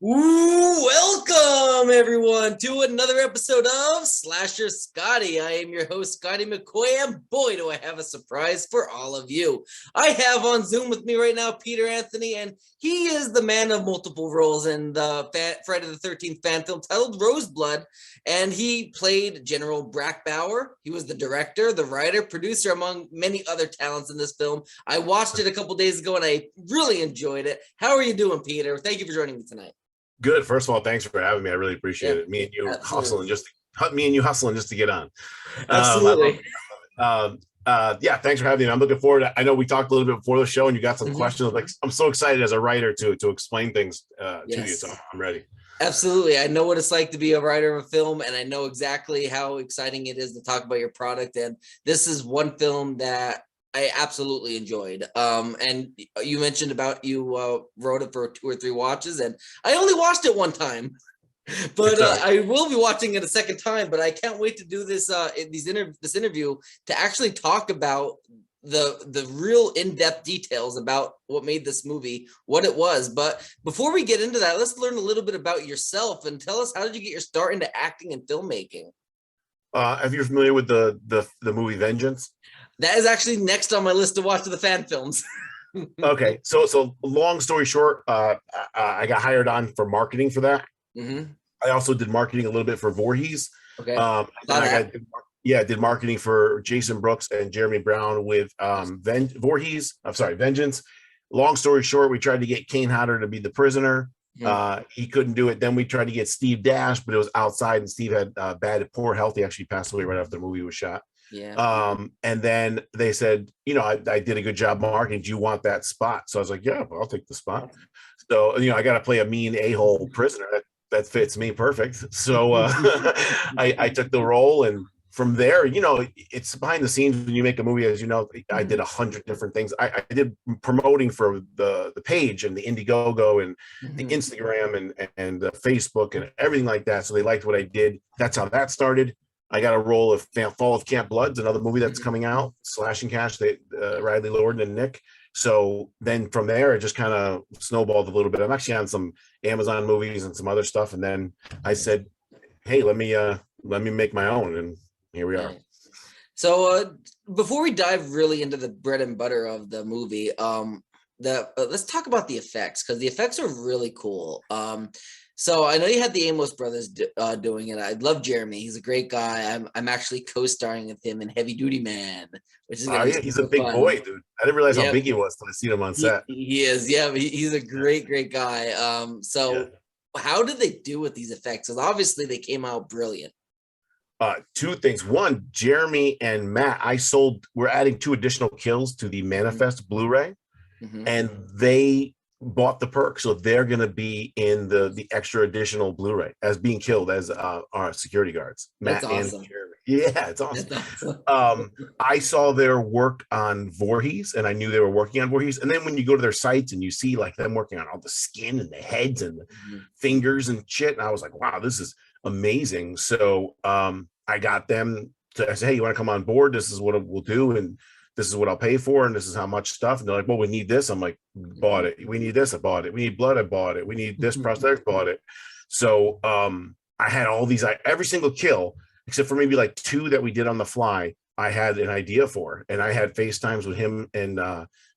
Ooh, welcome everyone to another episode of Slasher Scotty. I am your host, Scotty McCoy, and boy, do I have a surprise for all of you. I have on Zoom with me right now Peter Anthony, and he is the man of multiple roles in the Friday the 13th fan film titled Roseblood, and he played General Brackbower. He was the director, the writer, producer, among many other talents in this film. I watched it a couple days ago, and I really enjoyed it. How are you doing, Peter? Thank you for joining me tonight. Good. First of all, thanks for having me. I really appreciate it. Me and you hustling just to get on. Absolutely. Yeah, thanks for having me. I'm looking forward. I know we talked a little bit before the show, and you got some questions. Like, I'm so excited as a writer to explain things to you. So I'm ready. Absolutely. I know what it's like to be a writer of a film, and I know exactly how exciting it is to talk about your product. And this is one film that I absolutely enjoyed. And you mentioned about you wrote it for 2 or 3 watches, and I only watched it one time, but I will be watching it a second time. But I can't wait to do this this interview to actually talk about the real in-depth details about what made this movie what it was. But before we get into that, let's learn a little bit about yourself and tell us, how did you get your start into acting and filmmaking? If you're familiar with the movie Vengeance, that is actually next on my list to watch of the fan films. Okay, so long story short, I got hired on for marketing for that. I also did marketing a little bit for Voorhees. Okay. Did marketing for Jason Brooks and Jeremy Brown with Vengeance. Long story short, we tried to get Kane Hodder to be the prisoner. He couldn't do it. Then we tried to get Steve Dash, but it was outside, and Steve had poor health. He actually passed away right after the movie was shot. And then they said, I did a good job marketing. Do you want that spot? So I was like, yeah, I'll take the spot. So, I got to play a mean a-hole prisoner. That fits me perfect. So I took the role, and from there, it's behind the scenes when you make a movie. As you know, I did 100 different things. I did promoting for the page and the Indiegogo and the Instagram and the Facebook and everything like that. So they liked what I did. That's how that started. I got a role of Fall of Camp Blood's another movie that's coming out, Slashing Cash, Riley Lord and Nick. So then from there, it just kind of snowballed a little bit. I'm actually on some Amazon movies and some other stuff. And then I said, hey, let me make my own. And here we are. So before we dive really into the bread and butter of the movie, let's talk about the effects, because the effects are really cool. So I know you had the Amos brothers doing it. I love Jeremy. He's a great guy. I'm actually co-starring with him in Heavy Duty Man, which is he's a big boy, dude. I didn't realize how big he was till I seen him on set. He is, yeah. He's a great guy. How did they do with these effects? Because obviously they came out brilliant. 2 things. One, Jeremy and Matt, we're adding 2 additional kills to the Manifest Blu-ray, and they bought the perk, so they're going to be in the extra additional Blu-ray as being killed as our security guards. Matt and Jeremy. Yeah, it's awesome. I saw their work on Voorhees, and I knew they were working on Voorhees. And then when you go to their sites and you see like them working on all the skin and the heads and the fingers and shit, and I was like, wow, this is amazing. So I got them to, I said, hey, you want to come on board? This is what we'll do, and this is what I'll pay for, and this is how much stuff. And they're like, well, we need this. I'm like, bought it. We need this. I bought it. We need blood. I bought it. We need this prosthetic. Bought it. So I had all these, every single kill, except for maybe like 2 that we did on the fly, I had an idea for. And I had FaceTimes with him and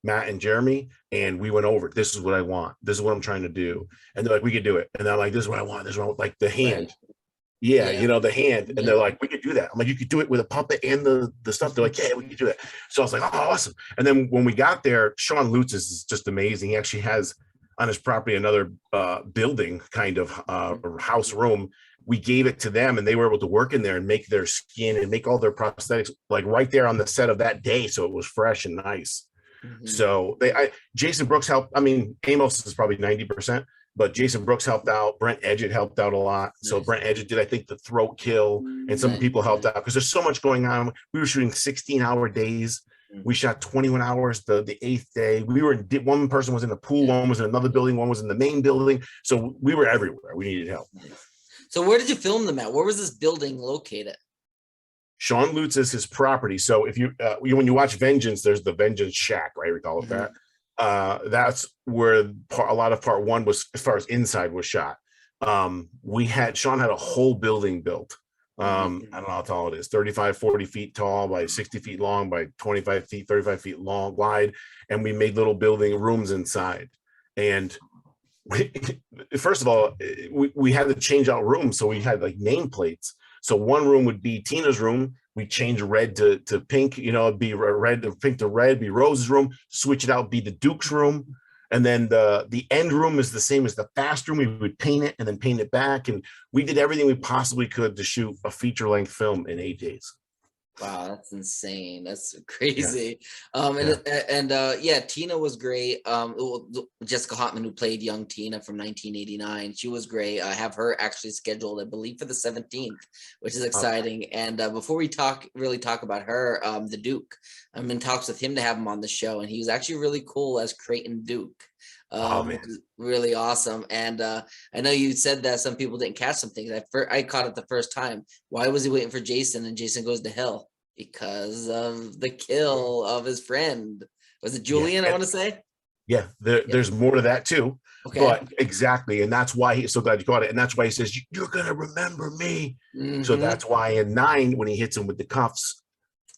Matt and Jeremy, and we went over, this is what I want. This is what I'm trying to do. And they're like, we could do it. And I'm like, this is what I want. This is what I want. Like the hand. Yeah, the hand. And they're like, we could do that. I'm like, you could do it with a puppet and the stuff. They're like, yeah, we could do that. So I was like, oh, awesome. And then when we got there, Sean Lutz is just amazing. He actually has on his property another building kind of house room. We gave it to them, and they were able to work in there and make their skin and make all their prosthetics like right there on the set of that day. So it was fresh and nice. So Jason Brooks helped. I mean, Amos is probably 90%. But Jason Brooks helped out. Brent Edgett helped out a lot. So Brent Edgett did, I think, the throat kill, and some people helped out because there's so much going on. We were shooting 16-hour days. We shot 21 hours the 8th day. One person was in the pool, one was in another building, one was in the main building. So we were everywhere. We needed help. So where did you film them at? Where was this building located? Sean Lutz is his property. So if you when you watch Vengeance, there's the Vengeance Shack, right? We call it that. That's where a lot of part one was, as far as inside was shot. Sean had a whole building built. I don't know how tall it is, 35, 40 feet tall by 60 feet long by 25 feet, 35 feet long, wide. And we made little building rooms inside. And first of all, we had to change out rooms. So we had like nameplates. So one room would be Tina's room. We change red to pink, it'd be red, pink to red, be Rose's room, switch it out, be the Duke's room. And then the end room is the same as the fast room. We would paint it and then paint it back. And we did everything we possibly could to shoot a feature-length film in 8 days. Wow, that's insane. That's crazy. Yeah. Tina was great. Jessica Hoffman, who played young Tina from 1989, she was great. I have her actually scheduled, I believe, for the 17th, which is exciting. And before we really talk about her, the Duke, I'm in talks with him to have him on the show, and he was actually really cool as Creighton Duke. Which is really awesome. And I know you said that some people didn't catch some things. I caught it the first time. Why was he waiting for Jason and Jason goes to hell? Because of the kill of his friend. Was it Julian? I want to say. Yeah, there's more to that too. Okay. But exactly, and that's why he's so glad you caught it. And that's why he says, "You're gonna remember me." So that's why in 9, when he hits him with the cuffs,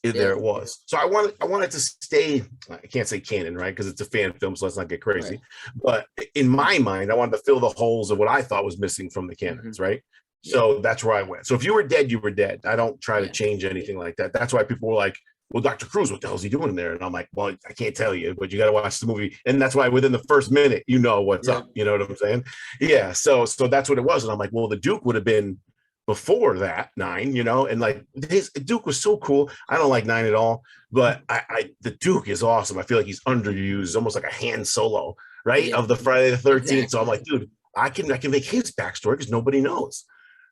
there it was. So I wanted to stay, I can't say canon, right, because it's a fan film, so let's not get crazy. Right. But in my mind, I wanted to fill the holes of what I thought was missing from the canons, right? So that's where I went. So if you were dead, you were dead. I don't try to change anything like that. That's why people were like, well, Dr. Cruz, what the hell is he doing there? And I'm like, well, I can't tell you, but you got to watch the movie. And that's why within the first minute, you know what's up. You know what I'm saying? Yeah. So that's what it was. And I'm like, well, the Duke would have been before that 9, and like his Duke was so cool. I don't like 9 at all, but the Duke is awesome. I feel like he's underused, almost like a Han Solo, right? Of the Friday the 13th. Exactly. So I'm like, dude, I can make his backstory because nobody knows.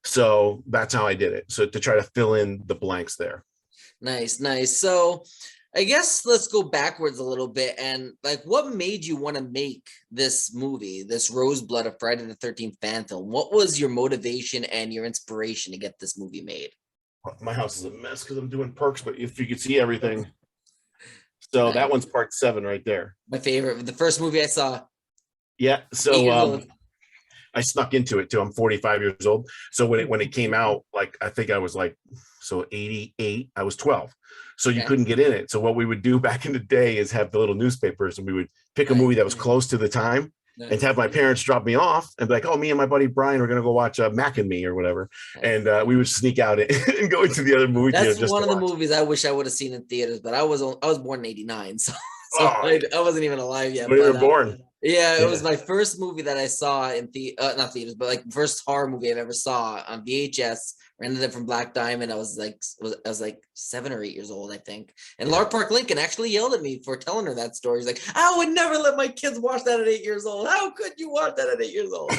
So that's how I did it. So to try to fill in the blanks there. Nice. So I guess let's go backwards a little bit. And like, what made you want to make this movie, this Roseblood, a Friday the 13th fan film? What was your motivation and your inspiration to get this movie made? My house is a mess because I'm doing perks, but if you could see everything. So that one's part 7 right there. My favorite, the first movie I saw. Yeah. So I snuck into it too. I'm 45 years old. So when it came out, like, I think I was like, so 88, I was 12. So you couldn't get in it. So what we would do back in the day is have the little newspapers, and we would pick a movie that was close to the time and have my parents drop me off and be like, oh, me and my buddy Brian are going to go watch Mac and Me or whatever. And we would sneak out and go into the other movie theater. That's one of the movies I wish I would have seen in theaters, but I was born in 89. So I wasn't even alive yet. When you were born. Yeah, it was my first movie that I saw in not theaters, but like first horror movie I've ever saw on VHS. Rented it from Black Diamond. I was like 7 or 8 years old, I think. And Laura Park Lincoln actually yelled at me for telling her that story. He's like, I would never let my kids watch that at 8 years old. How could you watch that at 8 years old?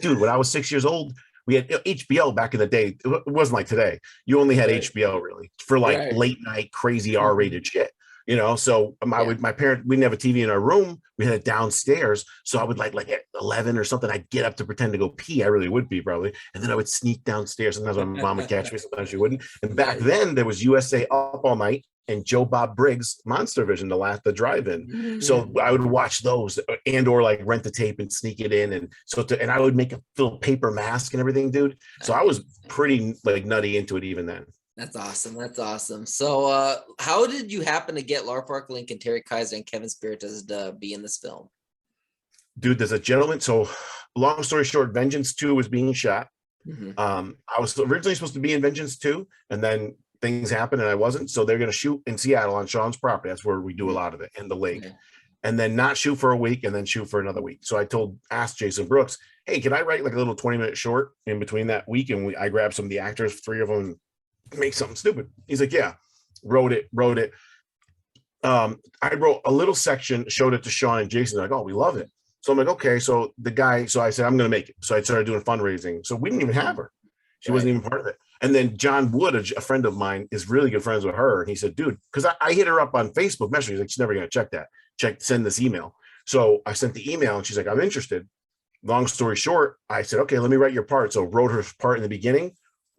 Dude, when I was 6 years old, we had HBO back in the day. It wasn't like today. You only had HBO really for like late night crazy R-rated shit. So my parents, we didn't have a TV in our room. We had it downstairs. So I would like at 11 or something, I'd get up to pretend to go pee. I really would be probably. And then I would sneak downstairs. Sometimes my mom would catch me, sometimes she wouldn't. And back then there was USA Up All Night and Joe Bob Briggs Monster Vision, the drive-in. So I would watch those or like rent the tape and sneak it in. And and I would make a little paper mask and everything, dude. So I was pretty like nutty into it even then. That's awesome. So how did you happen to get Laura Park Lincoln, Terry Kaiser, and Kevin Spiritus to be in this film? Dude, there's a gentleman. So long story short, Vengeance 2 was being shot. I was originally supposed to be in Vengeance 2, and then things happened and I wasn't. So they're going to shoot in Seattle on Sean's property. That's where we do a lot of it, in the lake. And then not shoot for a week and then shoot for another week. So I asked Jason Brooks, hey, can I write like a little 20-minute short in between that week? And I grabbed some of the actors, 3 of them, make something stupid. He's like, yeah, wrote it. I wrote a little section, showed it to Sean and Jason. They're like, oh, we love it. So I'm like, okay. So I said, I'm going to make it. So I started doing fundraising. So we didn't even have her. She wasn't even part of it. And then John Wood, a friend of mine, is really good friends with her. And he said, dude, because I hit her up on Facebook Messenger. He's like, she's never going to check that. Send this email. So I sent the email and she's like, I'm interested. Long story short, I said, okay, let me write your part. So wrote her part in the beginning,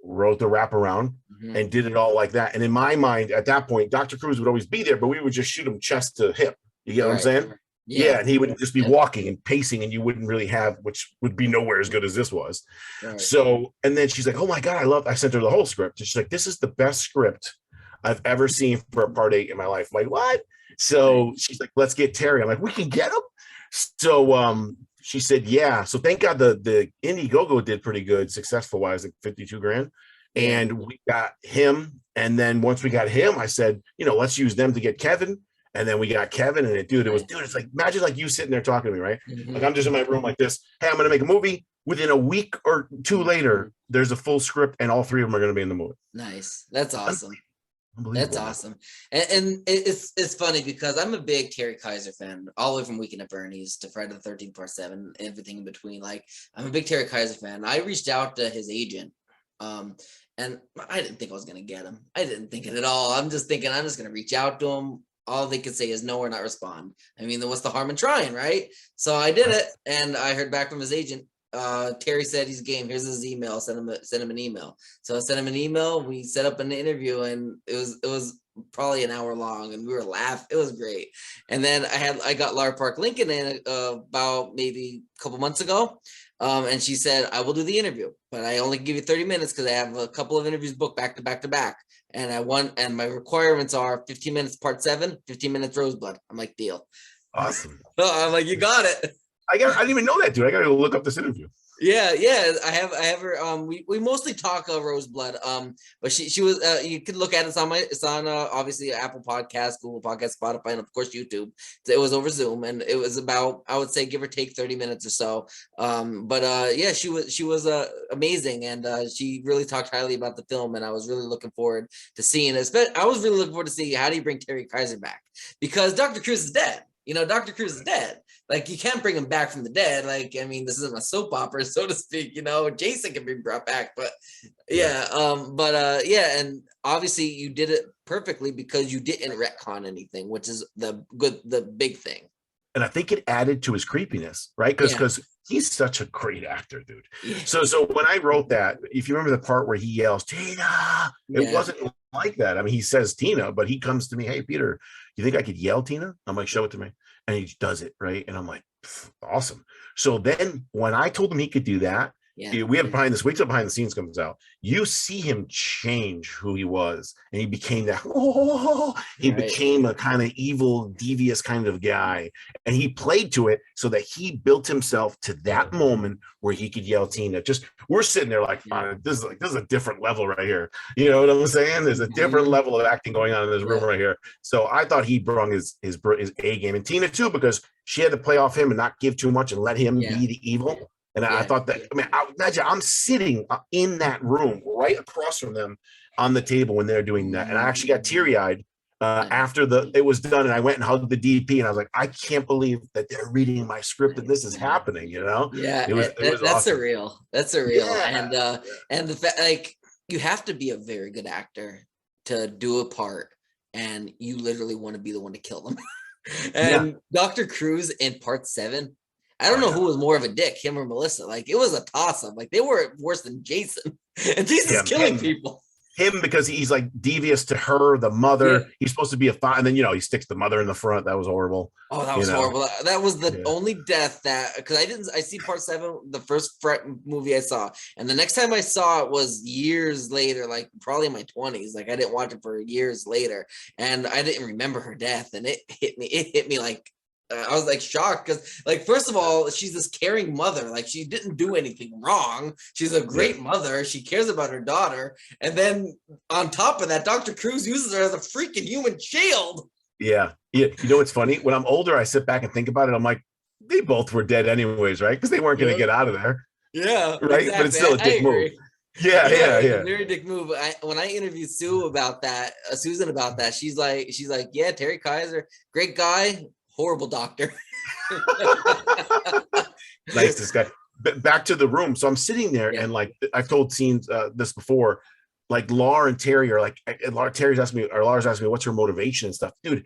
wrote the wraparound, and did it all like that. And in my mind, at that point, Dr. Cruz would always be there, but we would just shoot him chest to hip. You get what I'm saying? Yeah, Yeah. and he would just be walking and pacing, and you wouldn't really have, which would be nowhere as good as this was. Right. So, and then she's like, "Oh my god, I sent her the whole script. And she's like, "This is the best script I've ever seen for a part 8 in my life." I'm like, what? So she's like, "Let's get Terry." I'm like, "We can get him." So she said, "Yeah." So thank God the Indiegogo did pretty good, successful wise, like 52 grand. Yeah. And we got him. And then once we got him, I said, let's use them to get Kevin. And then we got Kevin, and it's like, imagine like you sitting there talking to me, right? Like I'm just in my room like this. Hey, I'm gonna make a movie. Within a week or two later, there's a full script, and all 3 of them are gonna be in the movie. Nice. That's awesome. Unbelievable. That's awesome. And it's funny because I'm a big Terry Kaiser fan, all the way from Weekend at Bernie's to Friday the 13th Part 7, everything in between. Like, I'm a big Terry Kaiser fan. I reached out to his agent, and I didn't think I was gonna get him. I didn't think it at all. I'm just thinking I'm just gonna reach out to him. All they could say is no or not respond. I mean, what's the harm in trying, right? So I did it, and I heard back from his agent. Terry said he's game. Here's his email. Send him an email. So I sent him an email. We set up an interview, and it was probably an hour long, and we were laughing. It was great. And then I got Lara Park Lincoln in about maybe a couple months ago. And she said, "I will do the interview, but I only give you 30 minutes because I have a couple of interviews booked back to back to back. And my requirements are 15 minutes part 7, 15 minutes Rosebud." I'm like, deal. Awesome. So I'm like, you got it. I didn't even know that, dude. I gotta go look up this interview. Yeah, I have her. We mostly talk Roseblood. But she was. You can look at it. It's on obviously Apple Podcasts, Google Podcasts, Spotify, and of course YouTube. It was over Zoom, and it was about, I would say, give or take 30 minutes or so. Yeah, she was amazing, and she really talked highly about the film, and I was really looking forward to seeing it. I was really looking forward to see how do you bring Terry Kaiser back, because Dr. Cruz is dead. Dr. Cruz is dead. Like, you can't bring him back from the dead. Like, I mean, this isn't a soap opera, so to speak. Jason can be brought back, but yeah. And obviously you did it perfectly because you didn't retcon anything, which is the big thing. And I think it added to his creepiness, right? Because he's such a great actor, dude. Yeah. So when I wrote that, if you remember the part where he yells, "Tina," it wasn't like that. I mean, he says Tina, but he comes to me, "Hey, Peter, you think I could yell Tina?" I'm like, "Show it to me." And he does it, right? And I'm like, awesome. So then when I told him he could do that, we have behind the scenes comes out. You see him change who he was, and he became that. He became a kind of evil, devious kind of guy, and he played to it so that he built himself to that moment where he could yell Tina. Just we're sitting there like, this is a different level right here. You know what I'm saying? There's a different level of acting going on in this room right here. So I thought he brought his A game, and Tina too, because she had to play off him and not give too much and let him be the evil. And I thought that, imagine I'm sitting in that room right across from them on the table when they're doing that. And I actually got teary-eyed after it was done. And I went and hugged the DP, and I was like, I can't believe that they're reading my script and this is happening, Yeah, it was that's awesome. surreal. That's surreal. Yeah. And the fact, like, you have to be a very good actor to do a part, and you literally want to be the one to kill them. And Dr. Cruz in part 7, I don't know who was more of a dick, him or Melissa. Like, it was a toss-up. Like, they were worse than Jason. And Jason's killing people. Him, because he's like devious to her, the mother. He's supposed to be and then he sticks the mother in the front. That was horrible. Oh, that was horrible. That was the only death that, because I see part 7, the first movie I saw, and the next time I saw it was years later, like probably in my 20s. Like, I didn't watch it for years later, and I didn't remember her death, and it hit me like, I was like shocked, because, like, first of all, she's this caring mother. Like, she didn't do anything wrong. She's a great mother. She cares about her daughter. And then on top of that, Dr. Cruz uses her as a freaking human shield. Yeah. You know what's funny? When I'm older, I sit back and think about it. I'm like, they both were dead anyways, right? Because they weren't going to get out of there. Yeah. Right. Exactly. But it's still a dick move. Yeah. Very dick move. When I interviewed Susan about that, she's like, yeah, Terry Kaiser, great guy, horrible doctor. Nice, this guy. Back to the room. So I'm sitting there, and like I've told scenes this before, like Laura and Terry are like, Lara's asking me what's her motivation and stuff. Dude,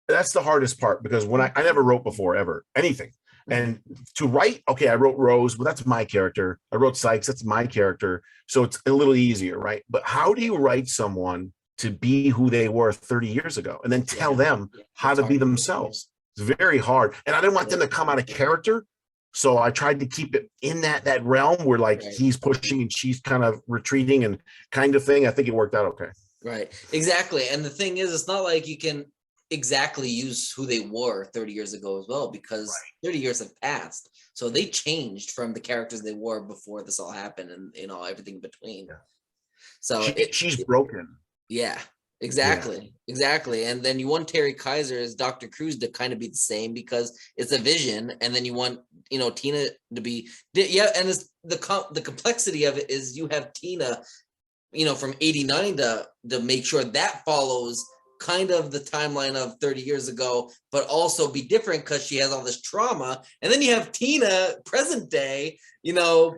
that's the hardest part, because when I never wrote before, ever, anything. And to write, I wrote Rose, but that's my character. I wrote Sykes, that's my character. So it's a little easier, right? But how do you write someone to be who they were 30 years ago and then tell them how to be themselves? It's very hard. And I didn't want them to come out of character. So I tried to keep it in that realm where like he's pushing and she's kind of retreating and kind of thing. I think it worked out okay. Right. Exactly. And the thing is, it's not like you can exactly use who they were 30 years ago as well, because 30 years have passed. So they changed from the characters they were before this all happened, and everything in between. Yeah. So she's broken. Yeah, exactly. Exactly. And then you want Terry Kaiser as Dr. Cruz to kind of be the same, because it's a vision. And then you want, Tina to be, and it's the complexity of it is you have Tina, from 89 to make sure that follows kind of the timeline of 30 years ago, but also be different because she has all this trauma. And then you have Tina present day,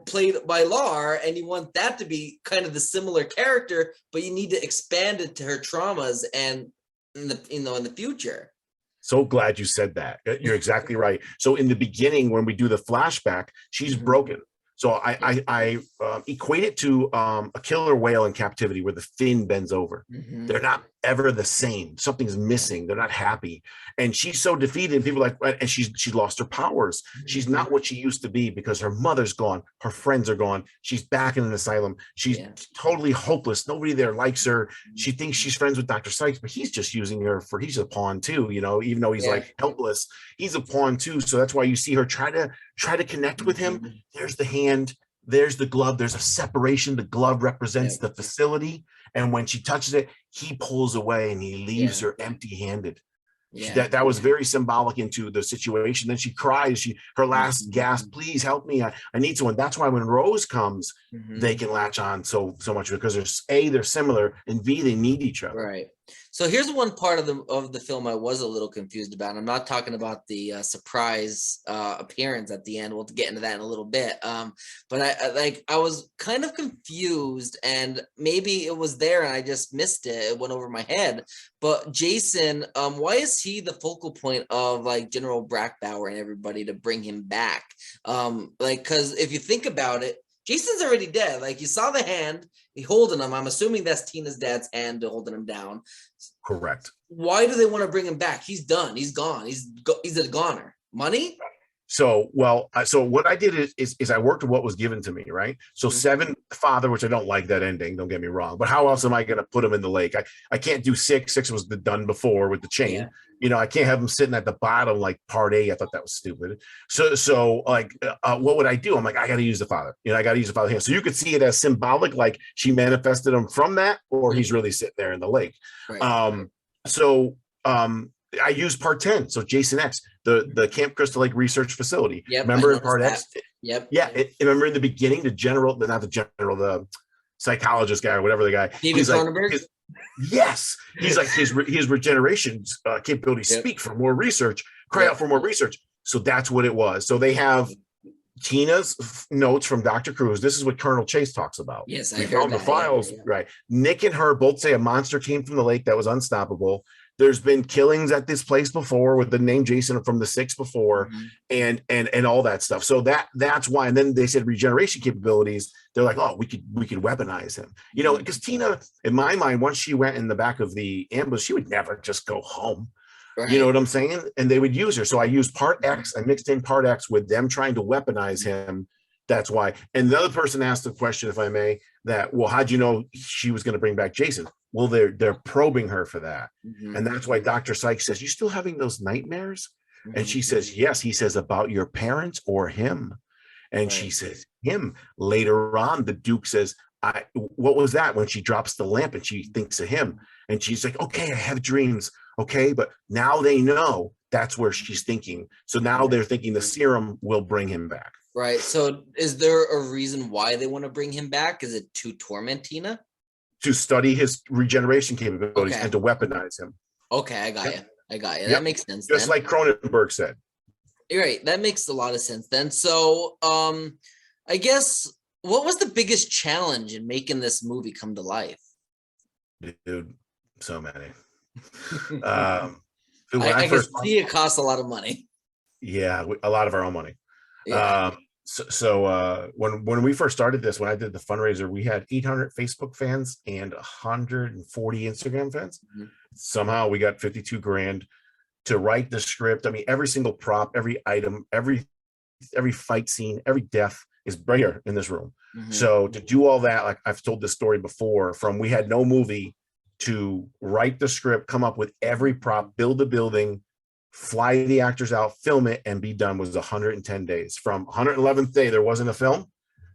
played by Lar, and you want that to be kind of the similar character, but you need to expand it to her traumas and in the future. So glad you said that. You're exactly right. So in the beginning, when we do the flashback, she's broken. So I equate it to a killer whale in captivity where the fin bends over. They're not ever the same. Something's missing. They're not happy. And she's so defeated. And people are like, and she lost her powers. She's not what she used to be because her mother's gone. Her friends are gone. She's back in an asylum. She's totally hopeless. Nobody there likes her. She thinks she's friends with Dr. Sykes, but he's just using her he's a pawn too, even though he's like helpless, he's a pawn too. So that's why you see her try to connect with him. There's the hand. There's the glove. There's a separation. The glove represents the facility. And when she touches it, he pulls away and he leaves her empty-handed. That was very symbolic into the situation. Then she cries, her last gasp, please help me. I need someone. That's why when Rose comes, they can latch on so much, because they're similar, and B, they need each other. Right. So here's one part of the film I was a little confused about. I'm not talking about the surprise appearance at the end. We'll get into that in a little bit. But I was kind of confused, and maybe it was there and I just missed it. It went over my head. But Jason, why is he the focal point of General Brackbower and everybody to bring him back? Because if you think about it, Jason's already dead. You saw the hand, he holding him. I'm assuming that's Tina's dad's hand holding him down. Correct. Why do they want to bring him back? He's done. He's gone. He's a goner. Money? So what I did is I worked with what was given to me, right? So 7, father, which I don't like that ending, don't get me wrong, but how else am I going to put him in the lake? I can't do 6. 6 was done before with the chain. I can't have him sitting at the bottom like part A. I thought that was stupid. So what would I do? I'm like, I got to use the father. I got to use the father hand. So you could see it as symbolic, like she manifested him from that, or he's really sitting there in the lake. Right. I used part 10. So Jason X, the Camp Crystal Lake Research Facility. Remember in part X? Remember in the beginning, the psychologist guy or whatever the guy. David Cronenberg? Yes. He's like, his regeneration capabilities speak for more research, cry out for more research. So that's what it was. So they have Tina's notes from Dr. Cruz. This is what Colonel Chase talks about. Yes, I found the files. Right. Nick and her both say a monster came from the lake that was unstoppable. There's been killings at this place before with the name Jason from the 6 before, and all that stuff. So that's why. And then they said regeneration capabilities. They're like, oh, we could weaponize him, because Tina, in my mind, once she went in the back of the ambush, she would never just go home. Right. You know what I'm saying? And they would use her. So I used part X. I mixed in part X with them trying to weaponize him. That's why. And the other person asked the question, if I may, that, well, how'd you know she was going to bring back Jason? Well, they're probing her for that. And that's why Dr. Sykes says, you still having those nightmares? And she says, yes. He says, about your parents or him? And she says, him. Later on, the Duke says, what was that? When she drops the lamp and she thinks of him. And she's like, okay, I have dreams. Okay. But now they know that's where she's thinking. So now they're thinking the serum will bring him back. Right. So is there a reason why they want to bring him back? Is it to torment Tina? To study his regeneration capabilities and to weaponize him. Okay, I got you. That makes sense. Just like Cronenberg said. You're right. That makes a lot of sense then. So I guess, what was the biggest challenge in making this movie come to life? Dude, so many. I can see it costs a lot of money. Yeah, a lot of our own money. So when we first started this, when I did the fundraiser, we had 800 Facebook fans and 140 Instagram fans. Somehow we got 52 grand. to write the script. I mean, every single prop, every item, every fight scene, every death is right here in this room. So to do all that, like I've told this story before, from we had no movie to write the script, come up with every prop, build the building, fly the actors out, film it, and be done was 110 days. From 111th day, there wasn't a film,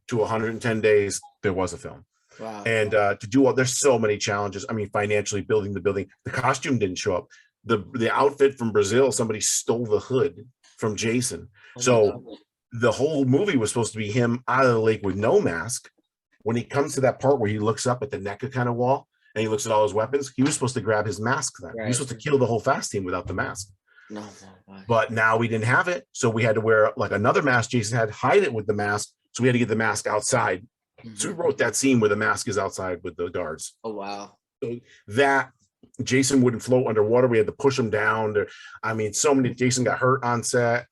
to 110 days, there was a film. Wow. And to do all, there's so many challenges. I mean, financially building the building, the costume didn't show up. The outfit from Brazil, somebody stole the hood from Jason. So the whole movie was supposed to be him out of the lake with no mask. When he comes to that part where he looks up at the NECA kind of wall and he looks at all his weapons, he was supposed to grab his mask then. Right. He was supposed to kill the whole fast team without the mask. No. But now we didn't have it. So we had to wear like another mask. Jason had, hide it with the mask. So we had to get the mask outside. So we wrote that scene where the mask is outside with the guards. Oh, wow. So that Jason wouldn't float underwater. We had to push him down. I mean, so many, Jason got hurt on set.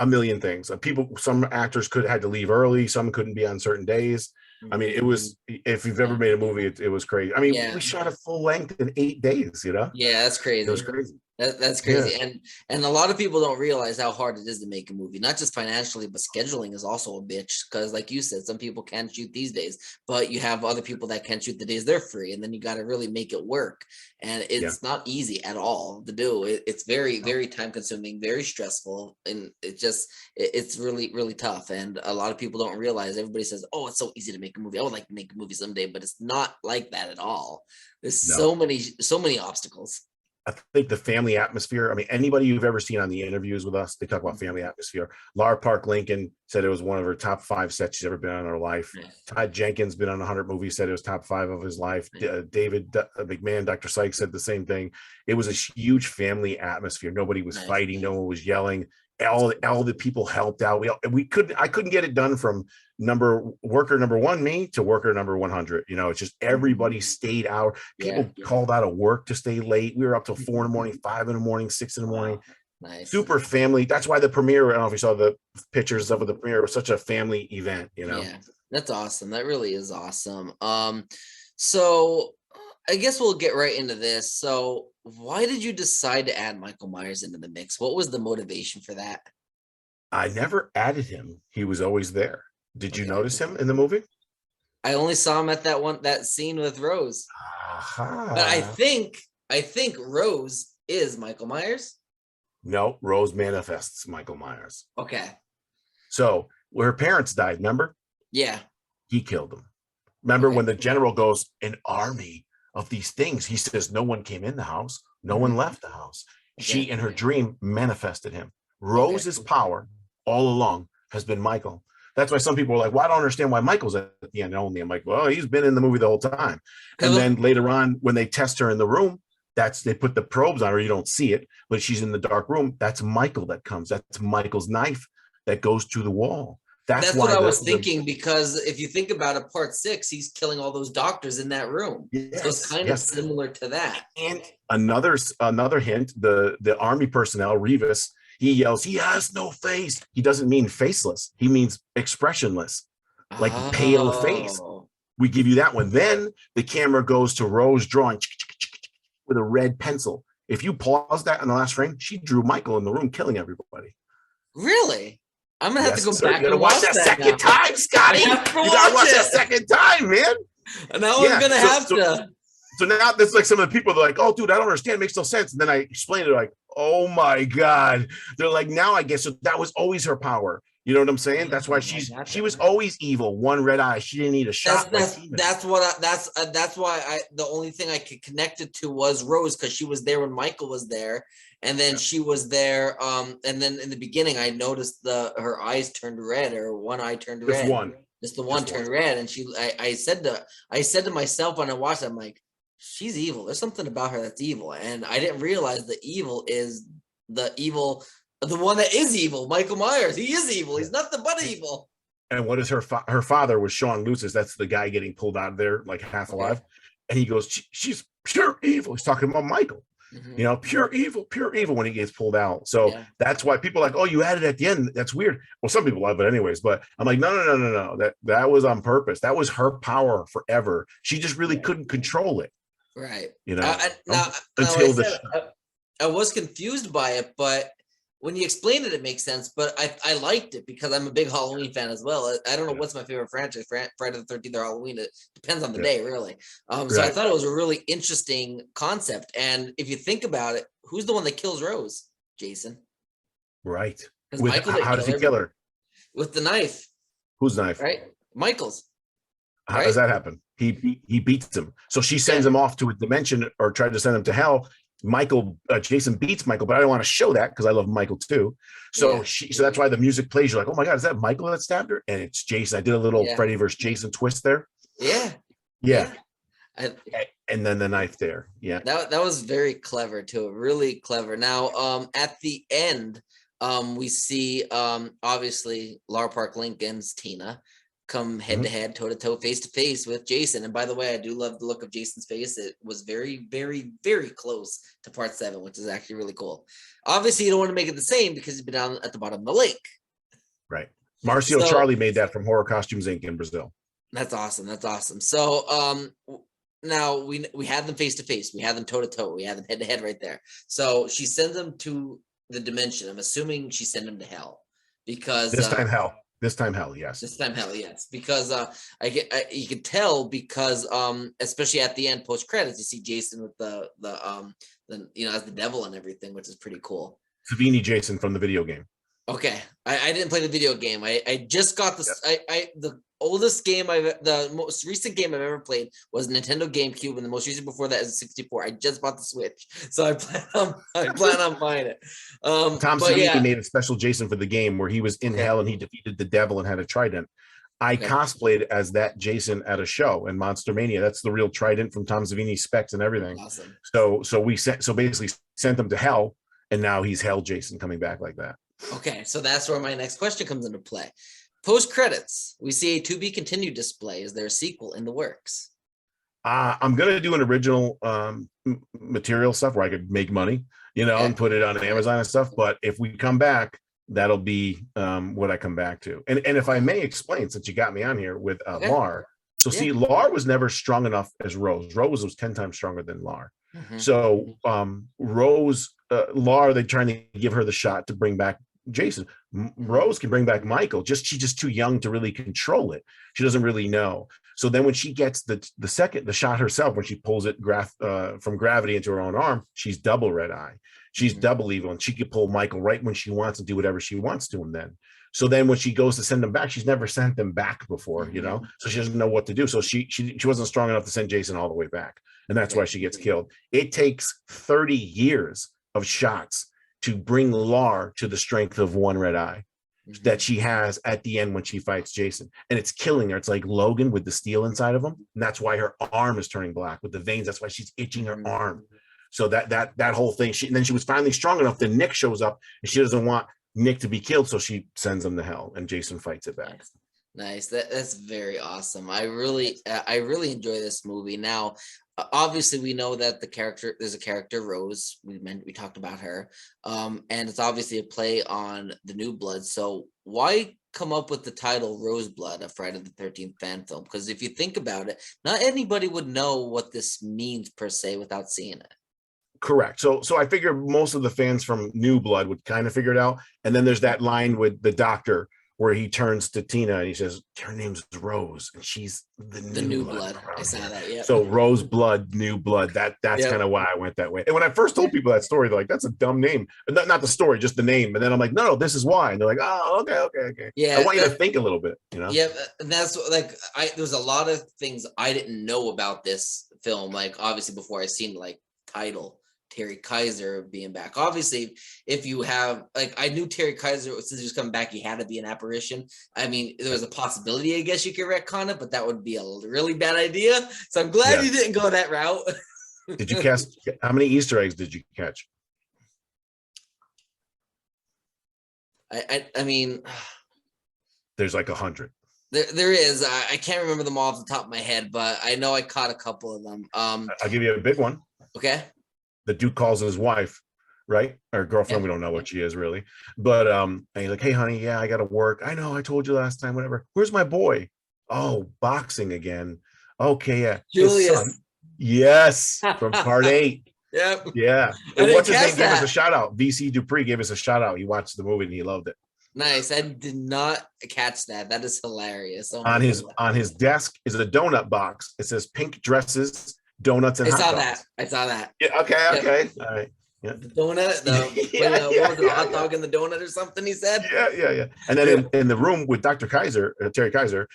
A million things. Some actors had to leave early. Some couldn't be on certain days. I mean, it was, if you've ever made a movie, it was crazy. I mean, we shot it full length in 8 days, you know? Yeah, that's crazy. It was crazy. That's crazy. Yeah. And a lot of people don't realize how hard it is to make a movie, not just financially, but scheduling is also a bitch. Because like you said, some people can't shoot these days, but you have other people that can shoot the days they're free. And then you got to really make it work. And it's not easy at all to do. It's very, very time consuming, very stressful. And it's really, really tough. And a lot of people don't realize. Everybody says, oh, it's so easy to make a movie. I would like to make a movie someday, but it's not like that at all. There's so many obstacles. I think the family atmosphere, I mean, anybody you've ever seen on the interviews with us, they talk about family atmosphere. Laura Park Lincoln said it was one of her top 5 sets she's ever been on in her life. Todd Jenkins, been on 100 movies, said it was top 5 of his life. David McMahon, Dr. Sykes said the same thing. It was a huge family atmosphere. Nobody was fighting. No one was yelling. All the people helped out. I couldn't get it done from worker number 1, me, to worker number 100. You know, it's just everybody stayed out. People called out of work to stay late. We were up till 4 in the morning, 5 in the morning, 6 in the morning. Nice. Super family. That's why the premiere, I don't know if you saw the pictures of the premiere, was such a family event, you know? Yeah, that's awesome. That really is awesome. So I guess we'll get right into this. So why did you decide to add Michael Myers into the mix? What was the motivation for that? I never added him. He was always there. Did you notice him in the movie? I only saw him at that scene with Rose. But I think Rose is Michael Myers. No, Rose manifests Michael Myers. Okay. So her parents died, remember? Yeah. He killed them. Remember when the general goes, an army of these things, he says no one came in the house, no one left the house. She in her dream manifested him. Rose's power all along has been Michael. That's why some people are like, well, I don't understand why Michael's at the end only. I'm like, well, he's been in the movie the whole time. And then later on, when they test her in the room, they put the probes on her, you don't see it, but she's in the dark room. That's Michael that comes. That's Michael's knife that goes through the wall. That's what I was thinking, because if you think about it, part 6, he's killing all those doctors in that room. Yes, so it's kind of similar to that. And another hint, the army personnel, Revis, he yells, he has no face. He doesn't mean faceless. He means expressionless, like pale face. We give you that one. Then the camera goes to Rose drawing with a red pencil. If you pause that in the last frame, she drew Michael in the room killing everybody. Really? I'm gonna have to go back and watch that second time, Scotty. You gotta watch that second time, man. And now I'm gonna have to. So now there's like some of the people are like, oh, dude, I don't understand. It makes no sense. And then I explained it like, oh my God. They're like, now I guess so that was always her power. You know what I'm saying? That's why she was always evil. One red eye. She didn't need a shot. That's why the only thing I could connect it to was Rose, because she was there when Michael was there. And then she was there. And then in the beginning, I noticed her eyes turned red, or one eye turned red. Just the one turned red. And I said to myself when I watched it, I'm like, she's evil. There's something about her that's evil. And I didn't realize the evil is the one that is evil, Michael Myers. He is evil. He's nothing but evil. And what is her father was Sean Lucis. That's the guy getting pulled out of there like half alive. And he goes, she's pure evil. He's talking about Michael. You know, pure evil when he gets pulled out. So that's why people are like, oh, you added at the end. That's weird. Well, some people love it anyways, but I'm like, no. That was on purpose. That was her power forever. She just really couldn't control it. Right. You know, I was confused by it, but when you explained it, it makes sense. But I liked it because I'm a big Halloween fan as well. I don't know what's my favorite franchise, Friday the 13th or Halloween. It depends on the day, really. So I thought it was a really interesting concept. And if you think about it, who's the one that kills Rose? Jason. Right. Because Michael how does he kill her? With the knife. Whose knife? Right? Michael's. How does that happen? He beats him. So she sends him off to a dimension, or tried to send him to hell. Jason beats Michael, but I don't want to show that because I love Michael too. So so that's why the music plays. You're like, oh my God, is that Michael that stabbed her? And it's Jason. I did a little Freddy versus Jason twist there. Yeah. And then the knife there. Yeah. That was very clever too. Really clever. Now, at the end, we see obviously Lara Park Lincoln's Tina come head to head, toe to toe, face to face with Jason. And by the way, I do love the look of Jason's face. It was very, very, very close to part 7, which is actually really cool. Obviously, you don't want to make it the same because you've been down at the bottom of the lake. Right. Marcio Charlie made that from Horror Costumes Inc. in Brazil. That's awesome. That's awesome. So now we had them face to face. We had them toe to toe. We had them head to head right there. So she sends them to the dimension. I'm assuming she sent them to hell because this time hell. This time hell, yes. This time hell, yes. Because you could tell because especially at the end post credits, you see Jason with the as the devil and everything, which is pretty cool. Savini Jason from the video game. Okay, I didn't play the video game. I just got this. The oldest game the most recent game I've ever played was Nintendo GameCube, and the most recent before that is 64. I just bought the Switch, so I plan on buying it. Tom Savini made a special Jason for the game where he was in hell and he defeated the devil and had a trident. I cosplayed as that Jason at a show in Monster Mania. That's the real trident from Tom Savini's specs and everything. Awesome. So basically sent him to hell, and now he's hell Jason coming back like that. Okay, so that's where my next question comes into play. Post credits, we see a to be continued display. Is there a sequel in the works? I'm gonna do an original material stuff where I could make money, and put it on Amazon and stuff. But if we come back, that'll be what I come back to. And if I may explain, since you got me on here with Lar. So see, Lar was never strong enough as Rose. Rose was 10 times stronger than Lar. So Rose, Lar, they're trying to give her the shot to bring back Jason. Rose can bring back Michael. She's just too young to really control it. She doesn't really know. So then when she gets the shot herself, when she pulls it from gravity into her own arm, she's double red eye. She's double evil, and she could pull Michael right when she wants to do whatever she wants to him then. So then when she goes to send them back, she's never sent them back before, so she doesn't know what to do. So she wasn't strong enough to send Jason all the way back. And that's why she gets killed. It takes 30 years of shots to bring Lar to the strength of one red eye that she has at the end when she fights Jason. And it's killing her. It's like Logan with the steel inside of him. And that's why her arm is turning black with the veins. That's why she's itching her arm. So that whole thing, and then she was finally strong enough that Nick shows up and she doesn't want Nick to be killed. So she sends him to hell and Jason fights it back. Nice. That's very awesome. I really enjoy this movie. Now, obviously we know that there's a character, Rose. We talked about her. And it's obviously a play on the New Blood. So why come up with the title Roseblood, a Friday the 13th fan film? Because if you think about it, not anybody would know what this means per se without seeing it. Correct. So I figure most of the fans from New Blood would kind of figure it out. And then there's that line with the doctor where he turns to Tina and he says, her name's Rose and she's the new blood. I saw that. Yeah. So Roseblood, New Blood. That's kind of why I went that way. And when I first told people that story, they're like, that's a dumb name. Not the story, just the name. And then I'm like, no, this is why. And they're like, oh, okay. Yeah. I want you to think a little bit, Yeah. And that's like, there's a lot of things I didn't know about this film. Like obviously before I seen like title, Terry Kaiser being back. Obviously, if you have I knew Terry Kaiser since he was coming back, he had to be an apparition. I mean, there was a possibility, I guess you could retcon it, but that would be a really bad idea. So I'm glad you didn't go that route. Did you catch how many Easter eggs did you catch? I mean, there's like 100. There is. I can't remember them all off the top of my head, but I know I caught a couple of them. I'll give you a big one. Okay. The Duke calls his wife, right? Or girlfriend, we don't know what she is really. But and he's like, hey, honey, I got to work. I know, I told you last time, whatever. Where's my boy? Oh, boxing again. Okay, yeah. Julius. Yes, from part 8. Yep. Yeah. I And didn't what's his name catch gave us a that. shout out. VC Dupree gave us a shout out. He watched the movie and he loved it. Nice. I did not catch that. That is hilarious. Oh my On his God. desk is a donut box. It says pink dresses, donuts, and I hot saw dogs. that. I saw that. Yeah. Okay. Yep. Okay. All right. Yeah. The donut, Yeah, what was it, a hot dog in the donut or something he said? yeah. And then in the room with Dr. Kaiser, Terry Kaiser,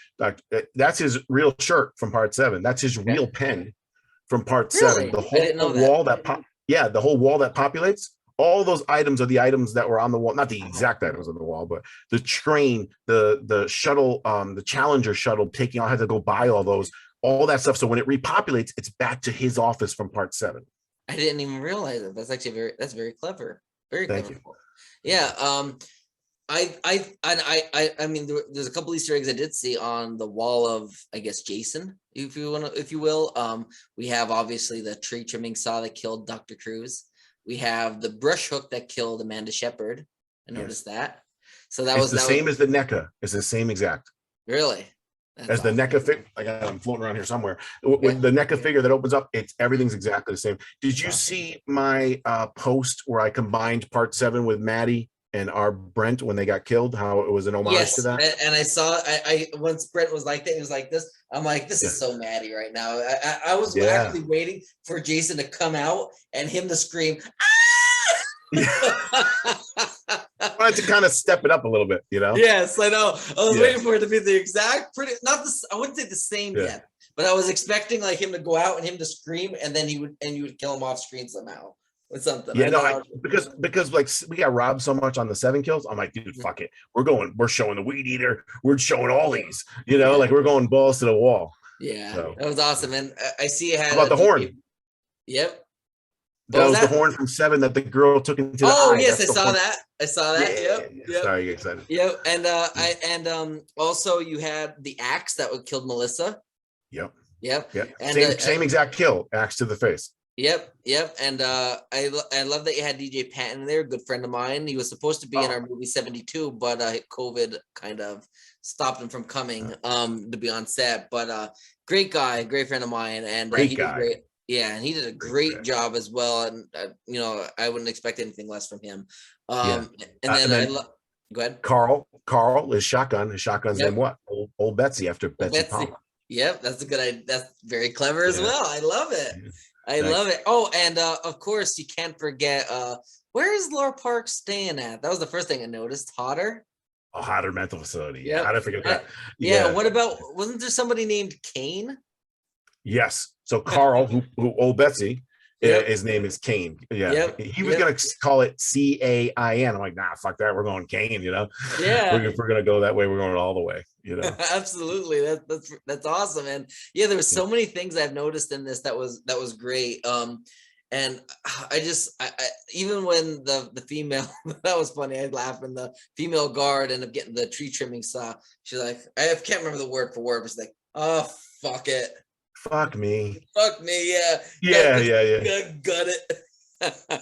that's his real shirt from part 7. That's his real pen from part 7. Really? The I whole didn't know wall that. the whole wall that populates, all those items are the items that were on the wall, not the exact items on the wall, but the train, the shuttle, the Challenger shuttle taking, I had to go buy all that stuff. So when it repopulates, it's back to his office from part 7. I didn't even realize it. That's actually very clever. Very Thank clever. you. Yeah. I mean, there's a couple Easter eggs I did see on the wall of, I guess, Jason, if you will. We have obviously the tree trimming saw that killed Dr. Cruz. We have the brush hook that killed Amanda Shepard. I noticed that. So It's the same as the NECA. It's the same exact. Really? As That's the awesome. NECA figure, I'm floating around here somewhere. When the NECA figure that opens up, everything's exactly the same. Did you see my post where I combined part 7 with Maddie and our Brent when they got killed? How it was an homage to that? And I saw I once Brent was like that, he was like this. I'm like, this is so Maddie right now. I was actually waiting for Jason to come out and him to scream. I wanted to kind of step it up a little bit, you know? Yes, I know. I was waiting for it to be the exact, I wouldn't say the same yet, but I was expecting like him to go out and him to scream, and then you would kill him off screen somehow with something. Yeah, because like we got robbed so much on the 7 kills. I'm like, dude, fuck it. We're showing the weed eater. We're showing all these, like we're going balls to the wall. Yeah, so that was awesome. And I see it had about the horn. Yep. That was the horn from 7 that the girl took into the eye. Oh yes, I saw that. I saw that. Yep. Sorry, you're excited. Yep. And also you had the axe that would kill Melissa. Yep. And same exact kill, axe to the face. Yep. And I love that you had DJ Patton there, good friend of mine. He was supposed to be in our movie 72, but COVID kind of stopped him from coming to be on set. But great guy, great friend of mine, and he did great. Yeah, and he did a great job as well. And I wouldn't expect anything less from him. And then go ahead. Carl is shotgun. His shotgun's name what? Old Betsy after Betsy Palmer. Yep, that's a good idea. That's very clever as well. I love it. I love it. Oh, and of course you can't forget where is Laura Park staying at? That was the first thing I noticed. Hodder. A Hodder mental facility. Yeah, how did I forget that? What about, wasn't there somebody named Kane? Yes. So Carl, who old Betsy, his name is Kane. Yeah. He was gonna call it CAIN. I'm like, nah, fuck that. We're going Kane, Yeah. We're gonna go that way, we're going all the way, Absolutely. That's awesome. And there was so many things I've noticed in this that was great. And I even when the female, that was funny, I'd laugh when the female guard ended up getting the tree trimming saw. She's like, I can't remember the word for word, but she's like, oh, fuck it. Fuck me. Yeah. Got it.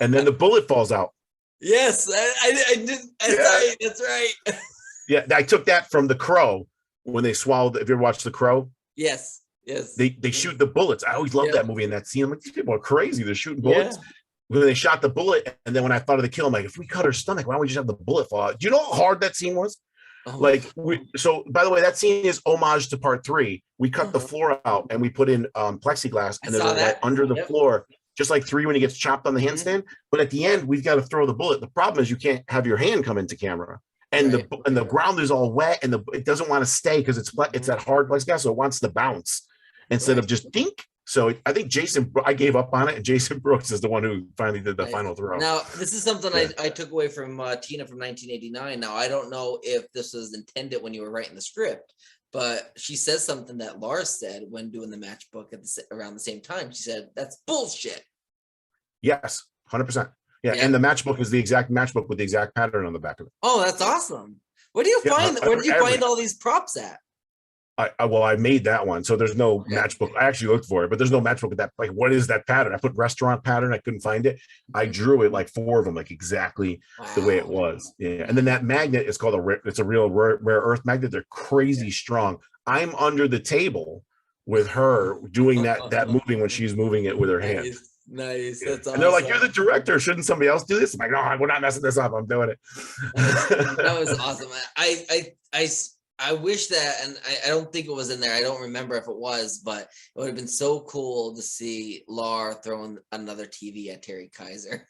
And then the bullet falls out. Yes, I did. That's right. Yeah, I took that from The Crow when they swallowed. If you ever watched The Crow, yes. They shoot the bullets. I always love that movie and that scene. I'm like, these people are crazy. They're shooting bullets. When they shot the bullet, and then when I thought of the kill, I'm like, if we cut her stomach, why don't we just have the bullet fall out? Do you know how hard that scene was? So by the way, that scene is homage to part 3. We cut the floor out and we put in plexiglass, and there's a guy under the floor, just like 3 when he gets chopped on the handstand. But at the end, we've got to throw the bullet. The problem is you can't have your hand come into camera, and the ground is all wet, and it doesn't want to stay because it's that hard plexiglass, so it wants to bounce instead of just dink. So I think I gave up on it, and Jason Brooks is the one who finally did the final throw. Now, this is something I took away from Tina from 1989. Now, I don't know if this was intended when you were writing the script, but she says something that Lars said when doing the matchbook around the same time. She said, that's bullshit. Yes, 100%. Yeah, and the matchbook is the exact matchbook with the exact pattern on the back of it. Oh, that's awesome. Where did you find all these props at? I made that one, so there's no matchbook. I actually looked for it, but there's no matchbook with that. Like, what is that pattern? I put restaurant pattern. I couldn't find it. I drew it like 4 of them, like exactly the way it was. Yeah, and then that magnet is called it's a real rare earth magnet. They're crazy strong. I'm under the table with her doing that moving when she's moving it with her hand. Nice. That's And they're like, "You're awesome. the director. Shouldn't somebody else do this?" I'm like, "No, we're not messing this up. I'm doing it." That was awesome. I wish that, and I don't think it was in there. I don't remember if it was, but it would have been so cool to see Lar throwing another TV at Terry Kaiser.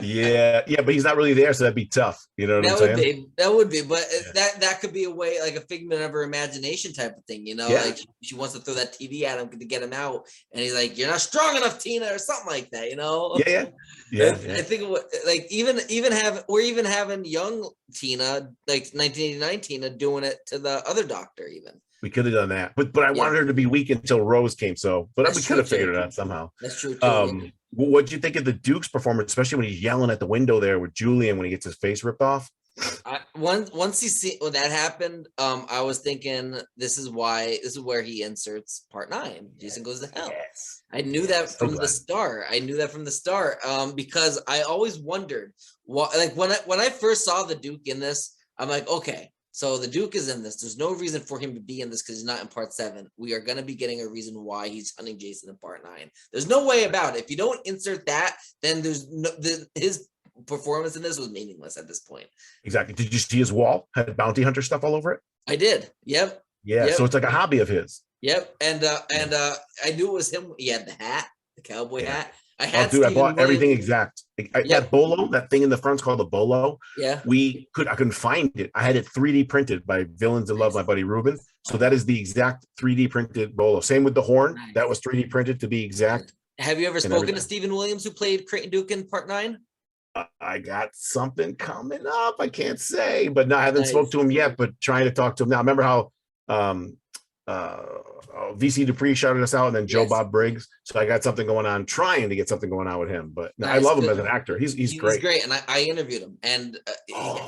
Yeah, but he's not really there, so that'd be tough. You know what I'm saying? That would be, but Yeah. that could be a way, like a figment of her imagination type of thing, Yeah. like she wants to throw that TV at him to get him out, and he's like, "You're not strong enough, Tina," or something like that, Yeah. I think like even having young Tina, like 1989 Tina, doing it to the other doctor, even. We could have done that, but I wanted her to be weak until Rose came. So, but we could have figured it out somehow. That's true too. What do you think of the Duke's performance, especially when he's yelling at the window there with Julian when he gets his face ripped off? Once when that happened, I was thinking this is where he inserts part 9. Jason Goes to Hell. Yes. I knew that from the start. Because I always wondered what, like when I first saw the Duke in this, I'm like, okay, so the Duke is in this. There's no reason for him to be in this because he's not in part 7. We are going to be getting a reason why he's hunting Jason in part 9. There's no way about it. If you don't insert that, then his performance in this was meaningless at this point. Exactly. Did you see his wall had bounty hunter stuff all over it? I did. Yep. Yeah. So it's like a hobby of his. Yep. And I knew it was him. He had the hat, the cowboy hat. I bought everything exact. That bolo, that thing in the front's called a bolo. Yeah. I couldn't find it. I had it 3D printed by Villains of Love, my buddy Ruben. So that is the exact 3D printed bolo. Same with the horn. Nice. That was 3D printed to be exact. Have you ever spoken to Stephen Williams, who played Creighton Duke in part 9? I got something coming up. I can't say, but no, I haven't spoke to him yet, but trying to talk to him now. Remember how VC Dupree shouted us out, and then Joe Bob Briggs. So I got something going on, trying to get something going on with him. But no, I love him as an actor. He's great. He's great, and I interviewed him and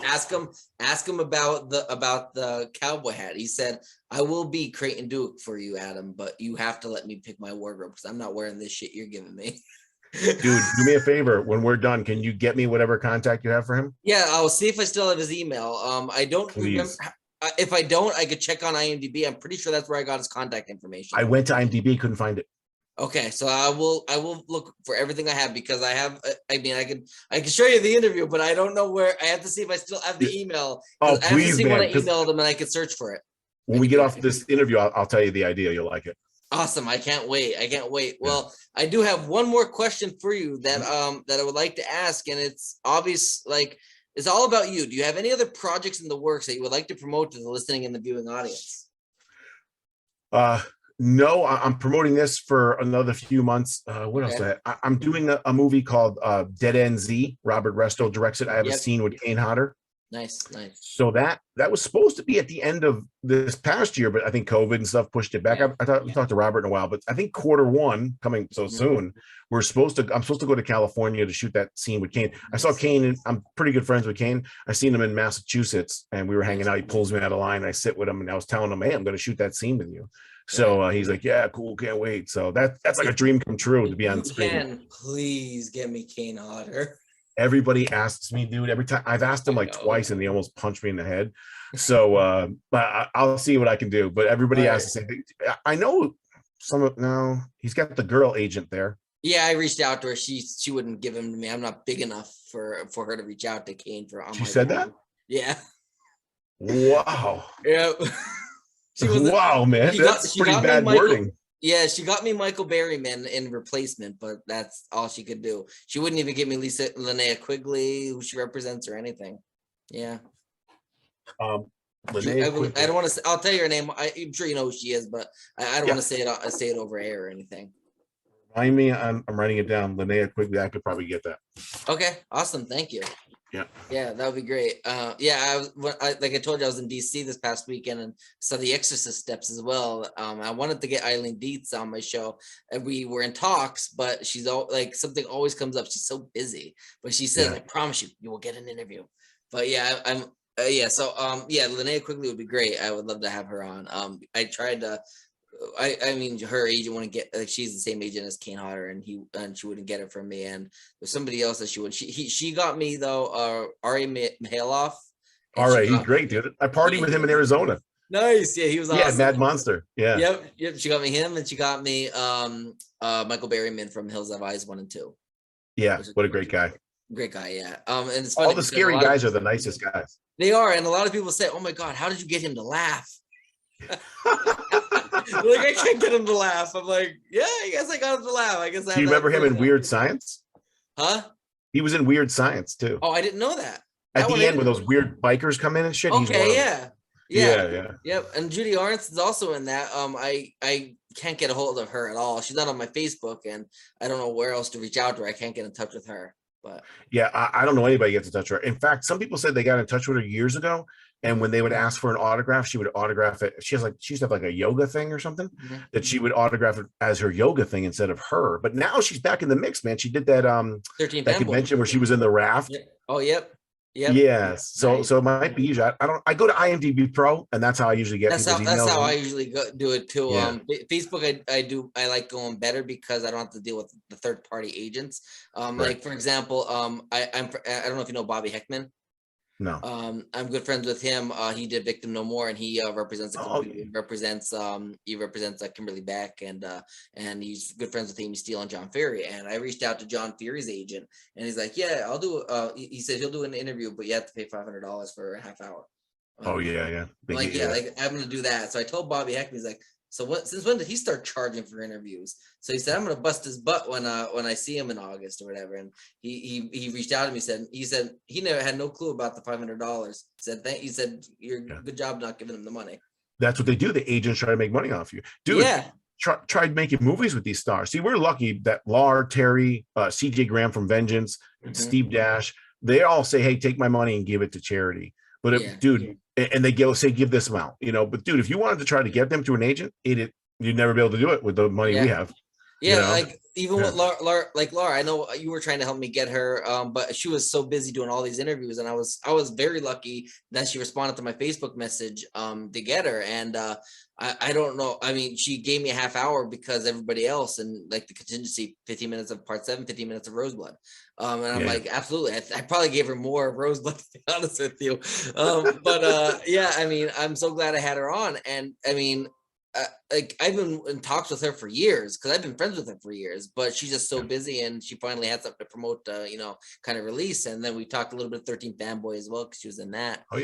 ask him about the cowboy hat. He said, "I will be Creighton Duke for you, Adam, but you have to let me pick my wardrobe because I'm not wearing this shit you're giving me." Dude, do me a favor. When we're done, can you get me whatever contact you have for him? Yeah, I'll see if I still have his email. I don't remember. If I don't, I could check on IMDb. I'm pretty sure that's where I got his contact information. I went to IMDb, couldn't find it. Okay, so I will look for everything I have because I have. I can show you the interview, but I don't know where. I have to see if I still have the email. Oh, please, I have to see man, when I emailed him, and I could search for it. When we get off this interview, I'll tell you the idea. You'll like it. Awesome! I can't wait. Well, I do have one more question for you that I would like to ask, and it's obvious. Like, it's all about you. Do you have any other projects in the works that you would like to promote to the listening and the viewing audience? No, I'm promoting this for another few months. What else? I'm doing a movie called Dead End Z. Robert Resto directs it. I have a scene with Kane Hodder. Nice. So that was supposed to be at the end of this past year, but I think COVID and stuff pushed it back. I thought we talked to Robert in a while, but I think Q1 coming so soon. I'm supposed to go to California to shoot that scene with Kane. I saw Kane, and I'm pretty good friends with Kane. I seen him in Massachusetts, and we were hanging out. He pulls me out of line. I sit with him, and I was telling him, "Hey, I'm going to shoot that scene with you." So he's like, "Yeah, cool, can't wait." So that's like a dream come true to be on screen. Please get me Kane Hodder. Everybody asks me, dude. Every time I've asked him like twice, and he almost punched me in the head. So, but I'll see what I can do. But everybody asks the same thing. I know he's got the girl agent there. Yeah, I reached out to her. She wouldn't give him to me. I'm not big enough for her to reach out to Kane for. She said that? Yeah. Wow. Yeah. Wow, man. That's pretty bad wording. Yeah, she got me Michael Berryman in replacement, but that's all she could do. She wouldn't even give me Linnea Quigley, who she represents, or anything. Yeah. I don't want to. I'll tell you her name. I'm sure you know who she is, but I don't want to say it over air or anything. Remind me. I'm writing it down. Linnea Quigley. I could probably get that. Okay. Awesome. Thank you. Yeah, that would be great. Like I told you, I was in DC this past weekend and saw The Exorcist steps as well. I wanted to get Eileen Dietz on my show, and we were in talks, but she's something always comes up. She's so busy, but she said, "I promise you will get an interview." But yeah, Linnea Quigley would be great. I would love to have her on. I tried to. I mean, her agent wouldn't get. She's the same agent as Kane Hodder, and she wouldn't get it from me. And there's somebody else that she would. She got me though. Ari Mihailoff. All right, he's great, dude. I partied with him in Arizona. Nice. Yeah, he was Yeah, awesome. Mad Monster. Yeah. Yep. She got me him, and she got me Michael Berryman from Hills Have Eyes 1 and 2. Yeah, what a great guy. Great guy, yeah. And it's funny All the scary guys are the nicest guys. They are, and a lot of people say, "Oh my God, how did you get him to laugh?" Like, I can't get him to laugh. I'm like, yeah, I guess I got him to laugh. I guess. Do you remember him in Weird Science? Huh? He was in Weird Science too. Oh, I didn't know that. At the end, when those weird bikers come in and shit. Okay, yeah. Yep. And Judy Arndt is also in that. I can't get a hold of her at all. She's not on my Facebook, and I don't know where else to reach out to her. I can't get in touch with her. But yeah, I don't know anybody gets in touch with her. In fact, some people said they got in touch with her years ago, and when they would ask for an autograph, she would autograph it. She used to have like a yoga thing or something that she would autograph it as her yoga thing instead of her. But now she's back in the mix, man. She did that 13 that convention where she was in the raft. Yep. Oh, yep. Yep. Yes. So it might be usually. I go to IMDb Pro, and that's how I usually get people's emails. That's how I usually do it too. Yeah. Facebook, I like going better because I don't have to deal with the third party agents. Like for example, I don't know if you know Bobby Heckman. No. I'm good friends with him. He did Victim No More, and he represents he represents Kimberly Beck, and he's good friends with Amy Steele and John Ferry. And I reached out to John Ferry's agent, and he's like, "Yeah, I'll do." He said he'll do an interview, but you have to pay $500 for a half hour. Yeah. Like I'm gonna do that. So I told Bobby Heckman, he's like, "So since when did he start charging for interviews?" So he said, "I'm gonna bust his butt when I see him in August or whatever." And he reached out to me. He said he never had no clue about the $500. He said you're good job not giving him the money. That's what they do. The agents try to make money off you, dude. Yeah. Tried making movies with these stars. See, we're lucky that Lar, Terry, CJ Graham from Vengeance, Steve Dash, they all say, "Hey, take my money and give it to charity." But dude, and they give this amount, But dude, if you wanted to try to get them to an agent, you'd never be able to do it with the money we have. Yeah, like even with Laura, I know you were trying to help me get her, but she was so busy doing all these interviews, and I was very lucky that she responded to my Facebook message to get her. And I don't know. I mean, she gave me a half hour because everybody else and like the contingency, 15 minutes of Part 7, 15 minutes of Roseblood. And I'm like, absolutely. I probably gave her more of Roseblood, to be honest with you. But yeah, I mean, I'm so glad I had her on. And I mean, like I've been in talks with her for years because I've been friends with her for years, but she's just so busy, and she finally had something to promote, kind of release. And then we talked a little bit of 13 Fanboy as well because she was in that. Oh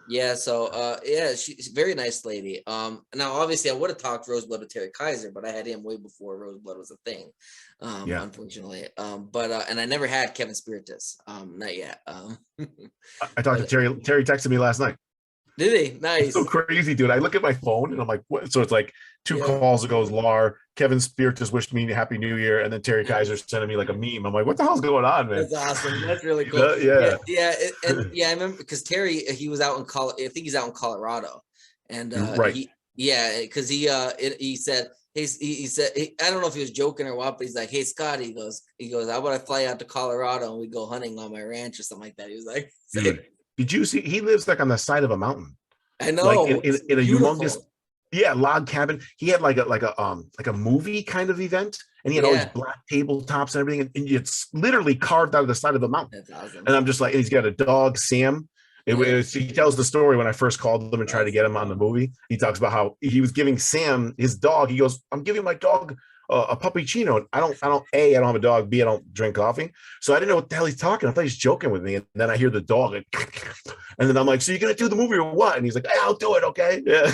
yeah. So she's a very nice lady. Now obviously I would have talked Roseblood with Terry Kaiser, but I had him way before Roseblood was a thing. Unfortunately. And I never had Kevin Spiritus. Not yet. I talked to Terry. Terry texted me last night. Did he? Nice. It's so crazy, dude. I look at my phone and I'm like, what? So it's like 2 calls ago, Lar, Kevin Spiritus wished me Happy New Year, and then Terry Kaiser sending me like a meme. I'm like, what the hell's going on, man? That's awesome. That's really cool. I remember because Terry, he was out in I think he's out in Colorado, and because he said. He said, I don't know if he was joking or what, but he's like, "Hey, Scotty," he goes, "How about I fly out to Colorado and we go hunting on my ranch or something like that?" He was like, "Did you see? He lives like on the side of a mountain. I know, like in a humongous, log cabin. He had like a movie kind of event, and he had all these black tabletops and everything, and it's literally carved out of the side of the mountain." That's awesome. And I'm just like, he's got a dog, Sam. He tells the story when I first called him and tried to get him on the movie. He talks about how he was giving Sam his dog. He goes, "I'm giving my dog a puppuccino. I don't have a dog. B, I don't drink coffee." So I didn't know what the hell he's talking. I thought he's joking with me. And then I hear the dog, and then I'm like, "So you're gonna do the movie or what?" And he's like, "Hey, I'll do it, okay?" Yeah.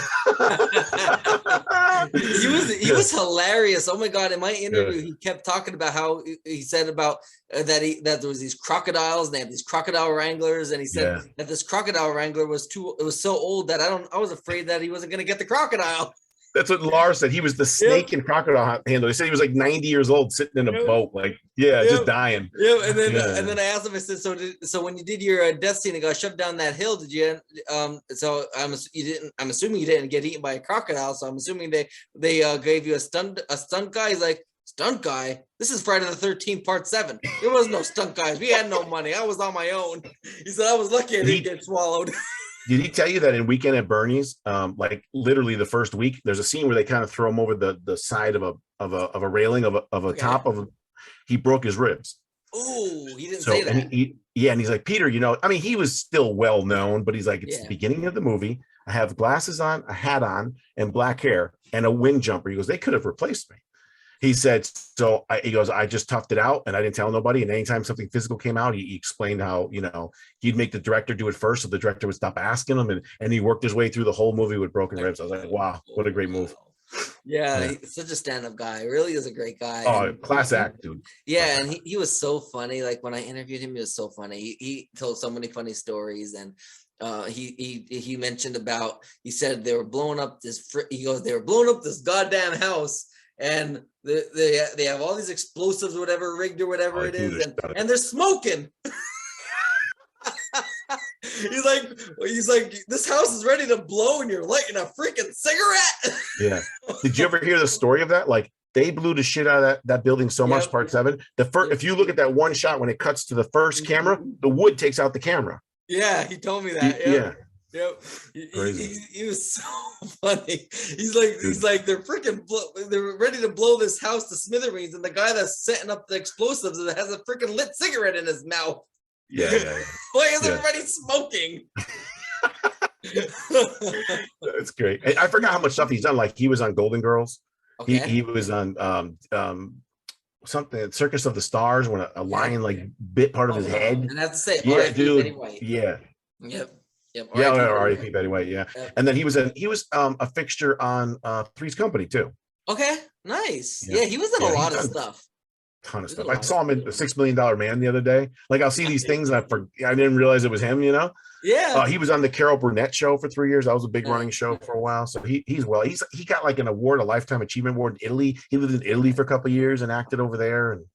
he was hilarious. Oh my God! In my interview, he kept talking about how he said about that there was these crocodiles, and they have these crocodile wranglers, and he said that this crocodile wrangler was so old that I was afraid that he wasn't gonna get the crocodile. That's what Lars said. He was the snake and crocodile handler. He said he was like 90 years old, sitting in a boat, like just dying. And then I asked him. I said, "So when you did your death scene and got shoved down that hill, did you?" So you didn't. I'm assuming you didn't get eaten by a crocodile. So I'm assuming they gave you a stunt guy. He's like, "Stunt guy? This is Friday the 13th, Part 7. There was no stunt guys. We had no money. I was on my own." He said, "I was lucky I didn't get swallowed." Did he tell you that in Weekend at Bernie's, like literally the first week, there's a scene where they kind of throw him over the side of a railing of a top of he broke his ribs. Oh, he didn't say that. And he's like, "Peter, I mean, he was still well known, but he's like, it's the beginning of the movie. I have glasses on, a hat on, and black hair, and a wind jumper. He goes, they could have replaced me. He said, he goes, I just toughed it out and I didn't tell nobody. And anytime something physical came out, he explained how, he'd make the director do it first. So the director would stop asking him. And he worked his way through the whole movie with broken ribs. I was like, wow, what a great move. Yeah, he's such a stand-up guy. Really is a great guy. Oh, class act, dude. Yeah, and he was so funny. Like when I interviewed him, he was so funny. He told so many funny stories, and he mentioned about, he said they were blowing up this. He goes, they were blowing up this goddamn house, and they have all these explosives or whatever rigged or whatever it is, and they're smoking. He's like, this house is ready to blow and you're lighting a freaking cigarette. Yeah. Did you ever hear the story of that? Like they blew the shit out of that building so much, part 7. The first, if you look at that one shot when it cuts to the first camera, the wood takes out the camera. Yeah, he told me that. Yep. He was so funny. He's like they're ready to blow this house to smithereens, and the guy that's setting up the explosives has a freaking lit cigarette in his mouth. Yeah. Why is everybody smoking? That's great. I forgot how much stuff he's done. Like he was on Golden Girls. Okay. He was on something, Circus of the Stars, when a lion like bit part of his head. And I have to say, yeah, dude. Yep. Yeah, R.I.P. Betty White. Yeah, yep. And then he was a fixture on Three's Company too. Okay, nice. Yeah, he was in a lot of stuff. Ton of stuff. I saw him in the $6 Million Man the other day. Like I'll see these things and I didn't realize it was him. Yeah. He was on the Carol Burnett show for 3 years. That was a big running show for a while. So he got like an award, a Lifetime Achievement Award in Italy. He lived in Italy for a couple of years and acted over there. And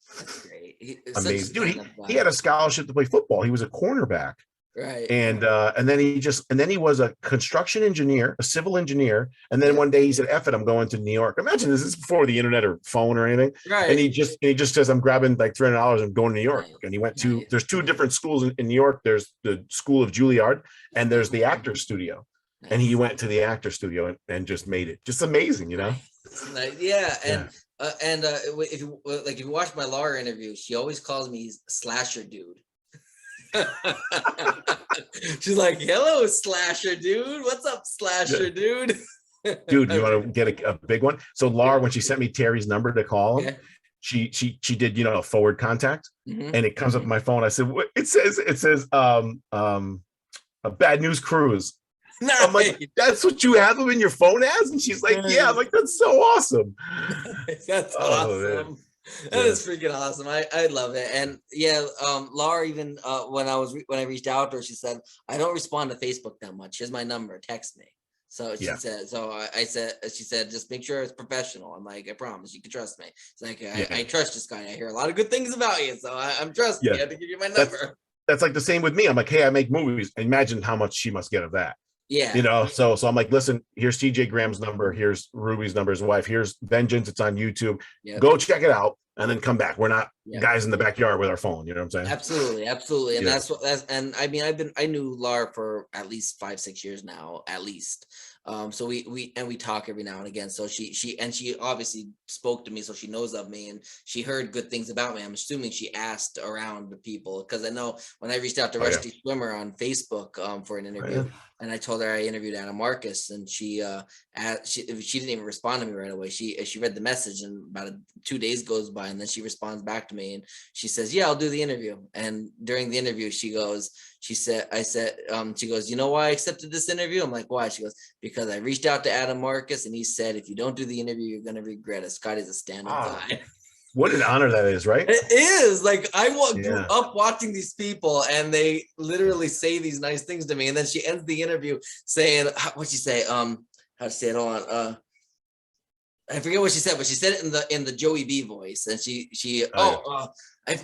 great. Amazing, dude. He had a scholarship to play football. He was a cornerback. Right. And then he was a construction engineer, a civil engineer. And then one day he said, F it, I'm going to New York. Imagine this is before the internet or phone or anything. Right. And he just says, I'm grabbing like $300 and going to New York. And he went to, there's 2 different schools in New York. There's the School of Juilliard and there's the Actors Studio. Nice. And he went to the Actors Studio and just made it. Just amazing, Yeah. If you watch my Laura interview, she always calls me Slasher Dude. She's like, hello, Slasher Dude. What's up, Slasher Dude? Dude, you want to get a big one? So Laura, when she sent me Terry's number to call him, she did a forward contact, and it comes up on my phone. I said, what? It says a bad news cruise. Nice. I'm like, that's what you have them in your phone as? And she's like, yeah. I'm like, that's so awesome. That's awesome. Man. That is freaking awesome. I love it. And Laura, even when I reached out to her, she said, I don't respond to Facebook that much. Here's my number. Text me. So she said, she said, just make sure it's professional. I'm like, I promise, you can trust me. It's like, I trust this guy. I hear a lot of good things about you. So I'm trusting you. I have to give you my number. That's like the same with me. I'm like, hey, I make movies. Imagine how much she must get of that. Yeah. So I'm like, listen, here's TJ Graham's number. Here's Ruby's number, his wife. Here's Vengeance. It's on YouTube. Yep. Go check it out and then come back. We're not guys in the backyard with our phone. You know what I'm saying? Absolutely. And I mean, I knew Laura for at least 5-6 years now, at least. So we talk every now and again. So she obviously spoke to me, so she knows of me and she heard good things about me. I'm assuming she asked around the people, because I know when I reached out to Rusty Swimmer on Facebook for an interview, and I told her I interviewed Anna Marcus, and she didn't even respond to me right away. She read the message, and about 2 days goes by, and then she responds back to me and she says, yeah, I'll do the interview. And during the interview, she goes, you know why I accepted this interview? I'm like, why? She goes, because I reached out to Adam Marcus and he said, if you don't do the interview, you're going to regret it. Scotty's a stand-up guy. What an honor that is, right? It is. Like, I grew up watching these people and they literally say these nice things to me. And then she ends the interview saying, what'd she say? How to say it? Hold on. I forget what she said, but she said it in the Joey B voice. And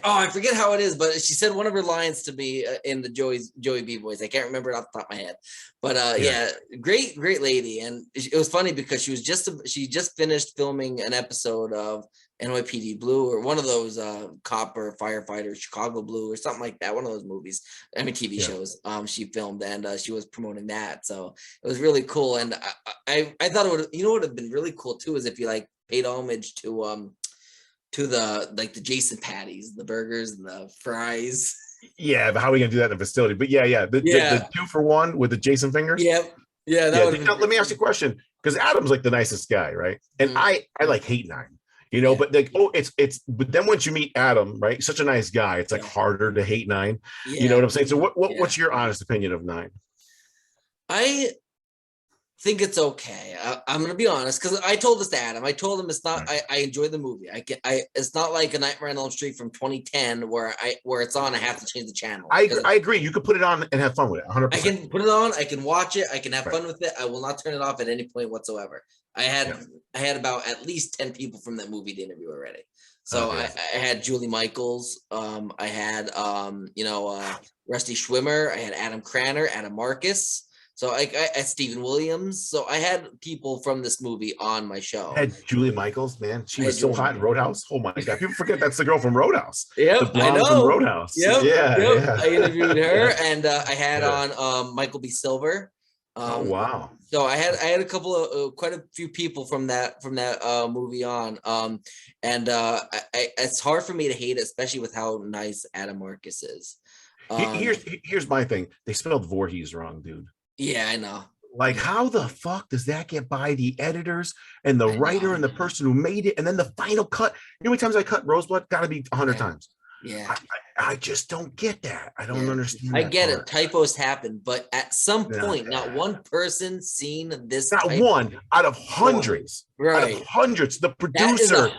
I forget how it is, but she said one of her lines to me in the Joey B voice. I can't remember it off the top of my head, but great lady. And it was funny because she just finished filming an episode of NYPD Blue, or one of those cop or firefighter, Chicago Blue or something like that. One of those movies, TV shows. She filmed, and she was promoting that. So it was really cool. And I thought it would, what would have been really cool too, is if you like paid homage to the Jason patties, the burgers and the fries. Yeah, but how are we gonna do that in a facility? But the 2-for-1 with the Jason fingers. Yep. Yeah, that Yeah. would. Now, let me ask you a question, because Adam's like the nicest guy, right? And I like hate Nine, but like, but then once you meet Adam, right, such a nice guy, it's like harder to hate Nine. You know what I'm saying? So what's your honest opinion of Nine? I think it's okay. I'm gonna be honest, because I told this to Adam. I told him it's not. I enjoyed the movie. It's not like a Nightmare on Elm Street from 2010 where it's on. I have to change the channel. I agree. You could put it on and have fun with it. 100%. I can put it on. I can watch it. I can have fun with it. I will not turn it off at any point whatsoever. I had about at least 10 people from that movie to interview already. So I had Julie Michaels. I had Rusty Schwimmer. I had Adam Cranner, Adam Marcus. So I Stephen Williams. So I had people from this movie on my show. I had Julie Michaels, man. She was so hot in Roadhouse. Oh my God. People forget that's the girl from Roadhouse. Yep, the blonde from Roadhouse. Yep, yeah. I interviewed her, and I had on Michael B. Silver. Oh wow. So I had a couple of quite a few people from that movie on. It's hard for me to hate it, especially with how nice Adam Marcus is. Here's my thing. They spelled Voorhees wrong, dude. Yeah, I know. Like, how the fuck does that get by the editors and the writer and the person who made it, and then the final cut? You know how many times I cut Rosebud? Got to be 100 times. Yeah. I just don't get that. I don't understand. I get it. Typos happen, but at some point, not one person seen this. Not one out of hundreds. Right. Out of hundreds. The producer.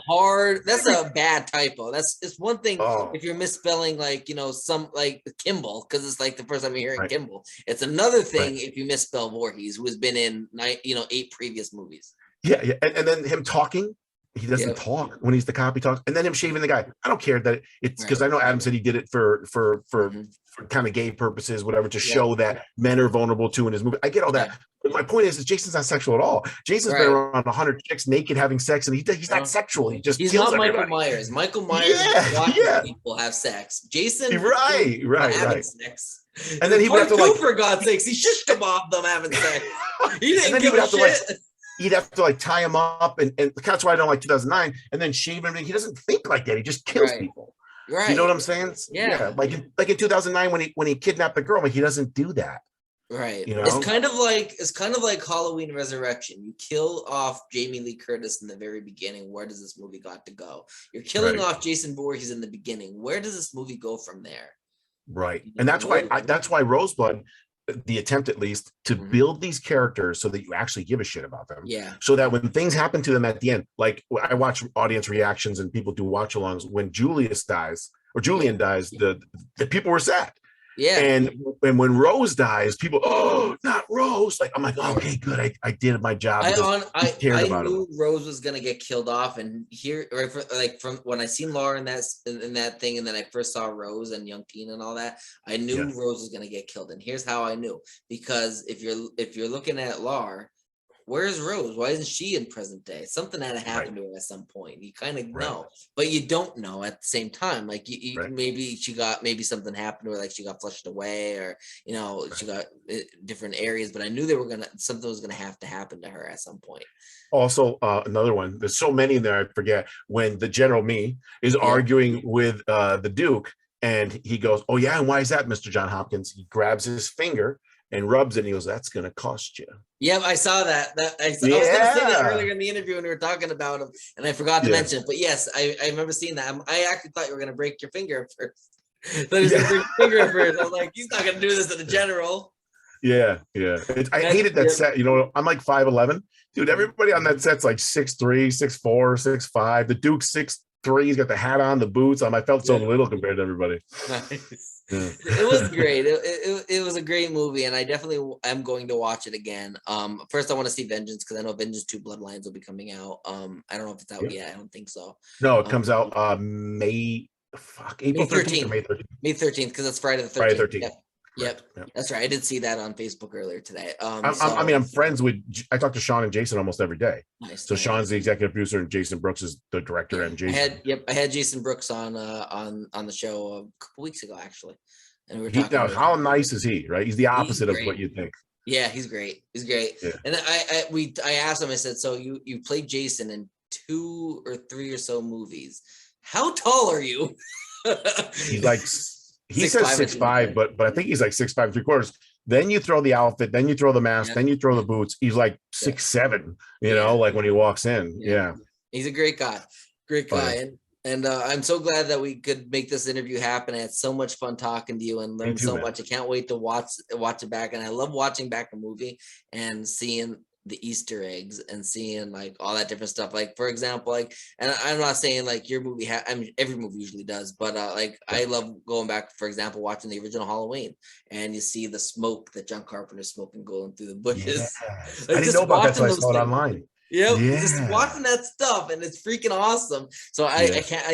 That's a bad typo. It's one thing if you're misspelling some like Kimball, because it's like the first time you're hearing Kimball. It's another thing if you misspell Voorhees, who has been in 8 previous movies. Yeah. And then him talking. He doesn't talk when he's the cop. He talks, and then him shaving the guy. I don't care that it's because I know Adam said he did it for kind of gay purposes, whatever, to show that men are vulnerable too in his movie. I get all that, but my point is Jason's not sexual at all. Jason's been around 100 chicks naked having sex, and he's not sexual. He's not everybody. Michael Myers. Michael Myers watching people have sex. Jason, right. having sex. And then he would have to for God's sakes, he shish kebabbed them having sex. He didn't give a shit. He'd have to tie him up, and that's why I don't like 2009. And then shave him. He doesn't think like that. He just kills people. Right. You know what I'm saying? Yeah. Like in 2009 when he kidnapped the girl, he doesn't do that. Right. It's kind of like Halloween Resurrection. You kill off Jamie Lee Curtis in the very beginning. Where does this movie got to go? You're killing off Jason Voorhees in the beginning. Where does this movie go from there? Right. And that's why Rosebud, the attempt at least to build these characters so that you actually give a shit about them. Yeah. So that when things happen to them at the end, like I watch audience reactions and people do watch alongs, when Julian dies, the people were sad. Yeah. And when Rose dies, people, not Rose. Like, I'm like, okay, good. I did my job. I knew Rose was gonna get killed off, and from when I seen Laura in that thing, and then I first saw Rose and Young Teen and all that, I knew Rose was gonna get killed. And here's how I knew: because if you're looking at Laura, where's Rose? Why isn't she in present day? Something had to happen to her at some point. You kind of know, but you don't know at the same time. Like maybe something happened to her, like she got flushed away, or she got different areas. But I knew something was gonna have to happen to her at some point. Also, another one. There's so many in there. I forget when the General is arguing with the Duke, and he goes, "Oh yeah, and why is that, Mr. John Hopkins?" He grabs his finger and rubs it, and he goes, "That's gonna cost you." Yeah, I saw that. I was gonna say that earlier in the interview when we were talking about him, and I forgot to mention it. But yes, I remember seeing that. I actually thought you were gonna break your finger at first. Thought he was gonna break your finger at first. I was like, he's not gonna do this to the General. Yeah. I hated that set. I'm like 5'11". Dude, everybody on that set's like 6'3", 6'4", 6'5". The Duke's 6'3". He's got the hat on, the boots. I felt so little compared to everybody. Nice. Yeah. It was great. It was a great movie, and I definitely am going to watch it again. First I want to see Vengeance, because I know Vengeance 2 Bloodlines will be coming out. I don't know if it's out yet. I don't think so. No, it comes out April 13th or May 13th. May 13th, because it's Friday the 13th. Friday 13th. Yep. That's right. I did see that on Facebook earlier today. I'm friends with. I talk to Sean and Jason almost every day. Nice. So Sean's the executive producer, and Jason Brooks is the director. And Jason. I had Jason Brooks on the show a couple weeks ago, actually, and we were talking. How nice is he? Right, he's the opposite of what you think. Yeah, he's great. He's great. Yeah. And I asked him. I said, "So you played Jason in 2 or 3 or so movies. How tall are you?" He's like. He says 6'5", but I think he's like 6'5" 3/4. Then you throw the outfit, then you throw the mask, Yeah. then you throw the boots. He's like 6'7", you know, like when he walks in. Yeah. He's a great guy. Great Oh, guy. yeah. And I'm so glad that we could make this interview happen. I had so much fun talking to you and learned so much. I can't wait to watch it back. And I love watching back a movie and seeing the Easter eggs and seeing like all that different stuff. Like, for example, like, and I'm not saying like your movie, I mean, every movie usually does, but like, I love going back, for example, watching the original Halloween, and you see the smoke that John Carpenter's smoking going through the bushes. Yes. Like, I didn't know about that, so I saw it online. Yep, Yeah. just watching that stuff, and it's freaking awesome. So I can't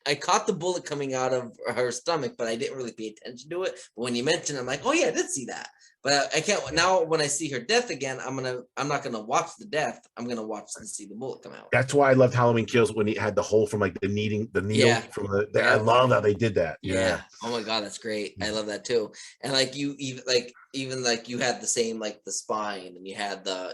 I caught the bullet coming out of her stomach, but I didn't really pay attention to it. But when you mentioned, I'm like, oh yeah, I did see that. But I can't now. When I see her death again, I'm not gonna watch the death. I'm gonna watch and see the bullet come out. That's why I loved Halloween Kills when he had the hole from like the needle from the. I love how they did that. Yeah. Oh my god, that's great. I love that too. And like you even like you had the same, like the spine, and you had the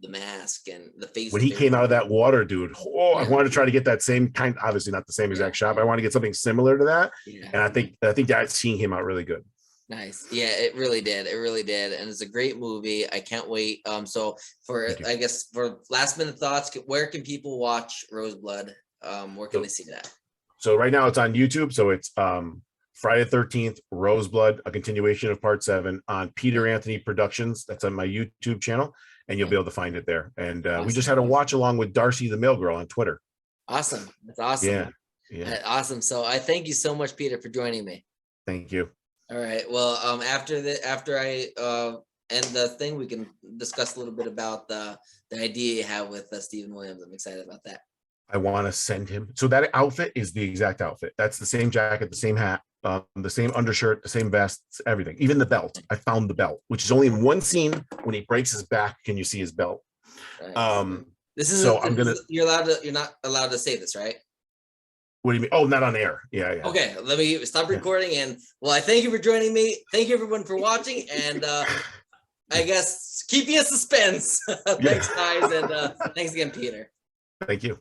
the mask and the face. When he came out of that water, dude, I wanted to try to get that same kind. Obviously, not the same exact shot, but I want to get something similar to that. Yeah. And I think that scene came out really good. Nice. Yeah, it really did. It really did. And it's a great movie. I can't wait. So for, I guess, for last minute thoughts, where can people watch Roseblood? Where can they see that? So right now it's on YouTube. So it's Friday the 13th, Roseblood, a continuation of part 7 on Peter Anthony Productions. That's on my YouTube channel, and you'll be able to find it there. And we just had a watch along with Darcy the Mail Girl on Twitter. Awesome. That's awesome. Yeah. Awesome. So I thank you so much, Peter, for joining me. Thank you. All right. Well, after I end the thing, we can discuss a little bit about the idea you have with Stephen Williams. I'm excited about that. I want to send him. So that outfit is the exact outfit. That's the same jacket, the same hat, the same undershirt, the same vest, everything. Even the belt. I found the belt, which is only in one scene when he breaks his back. Can you see his belt? Right. This is you're not allowed to say this, right? What do you mean? Oh, not on air. Yeah. Okay, let me stop recording. And well, I thank you for joining me. Thank you everyone for watching. And I guess keep you in suspense. Thanks, guys. And thanks again, Peter. Thank you.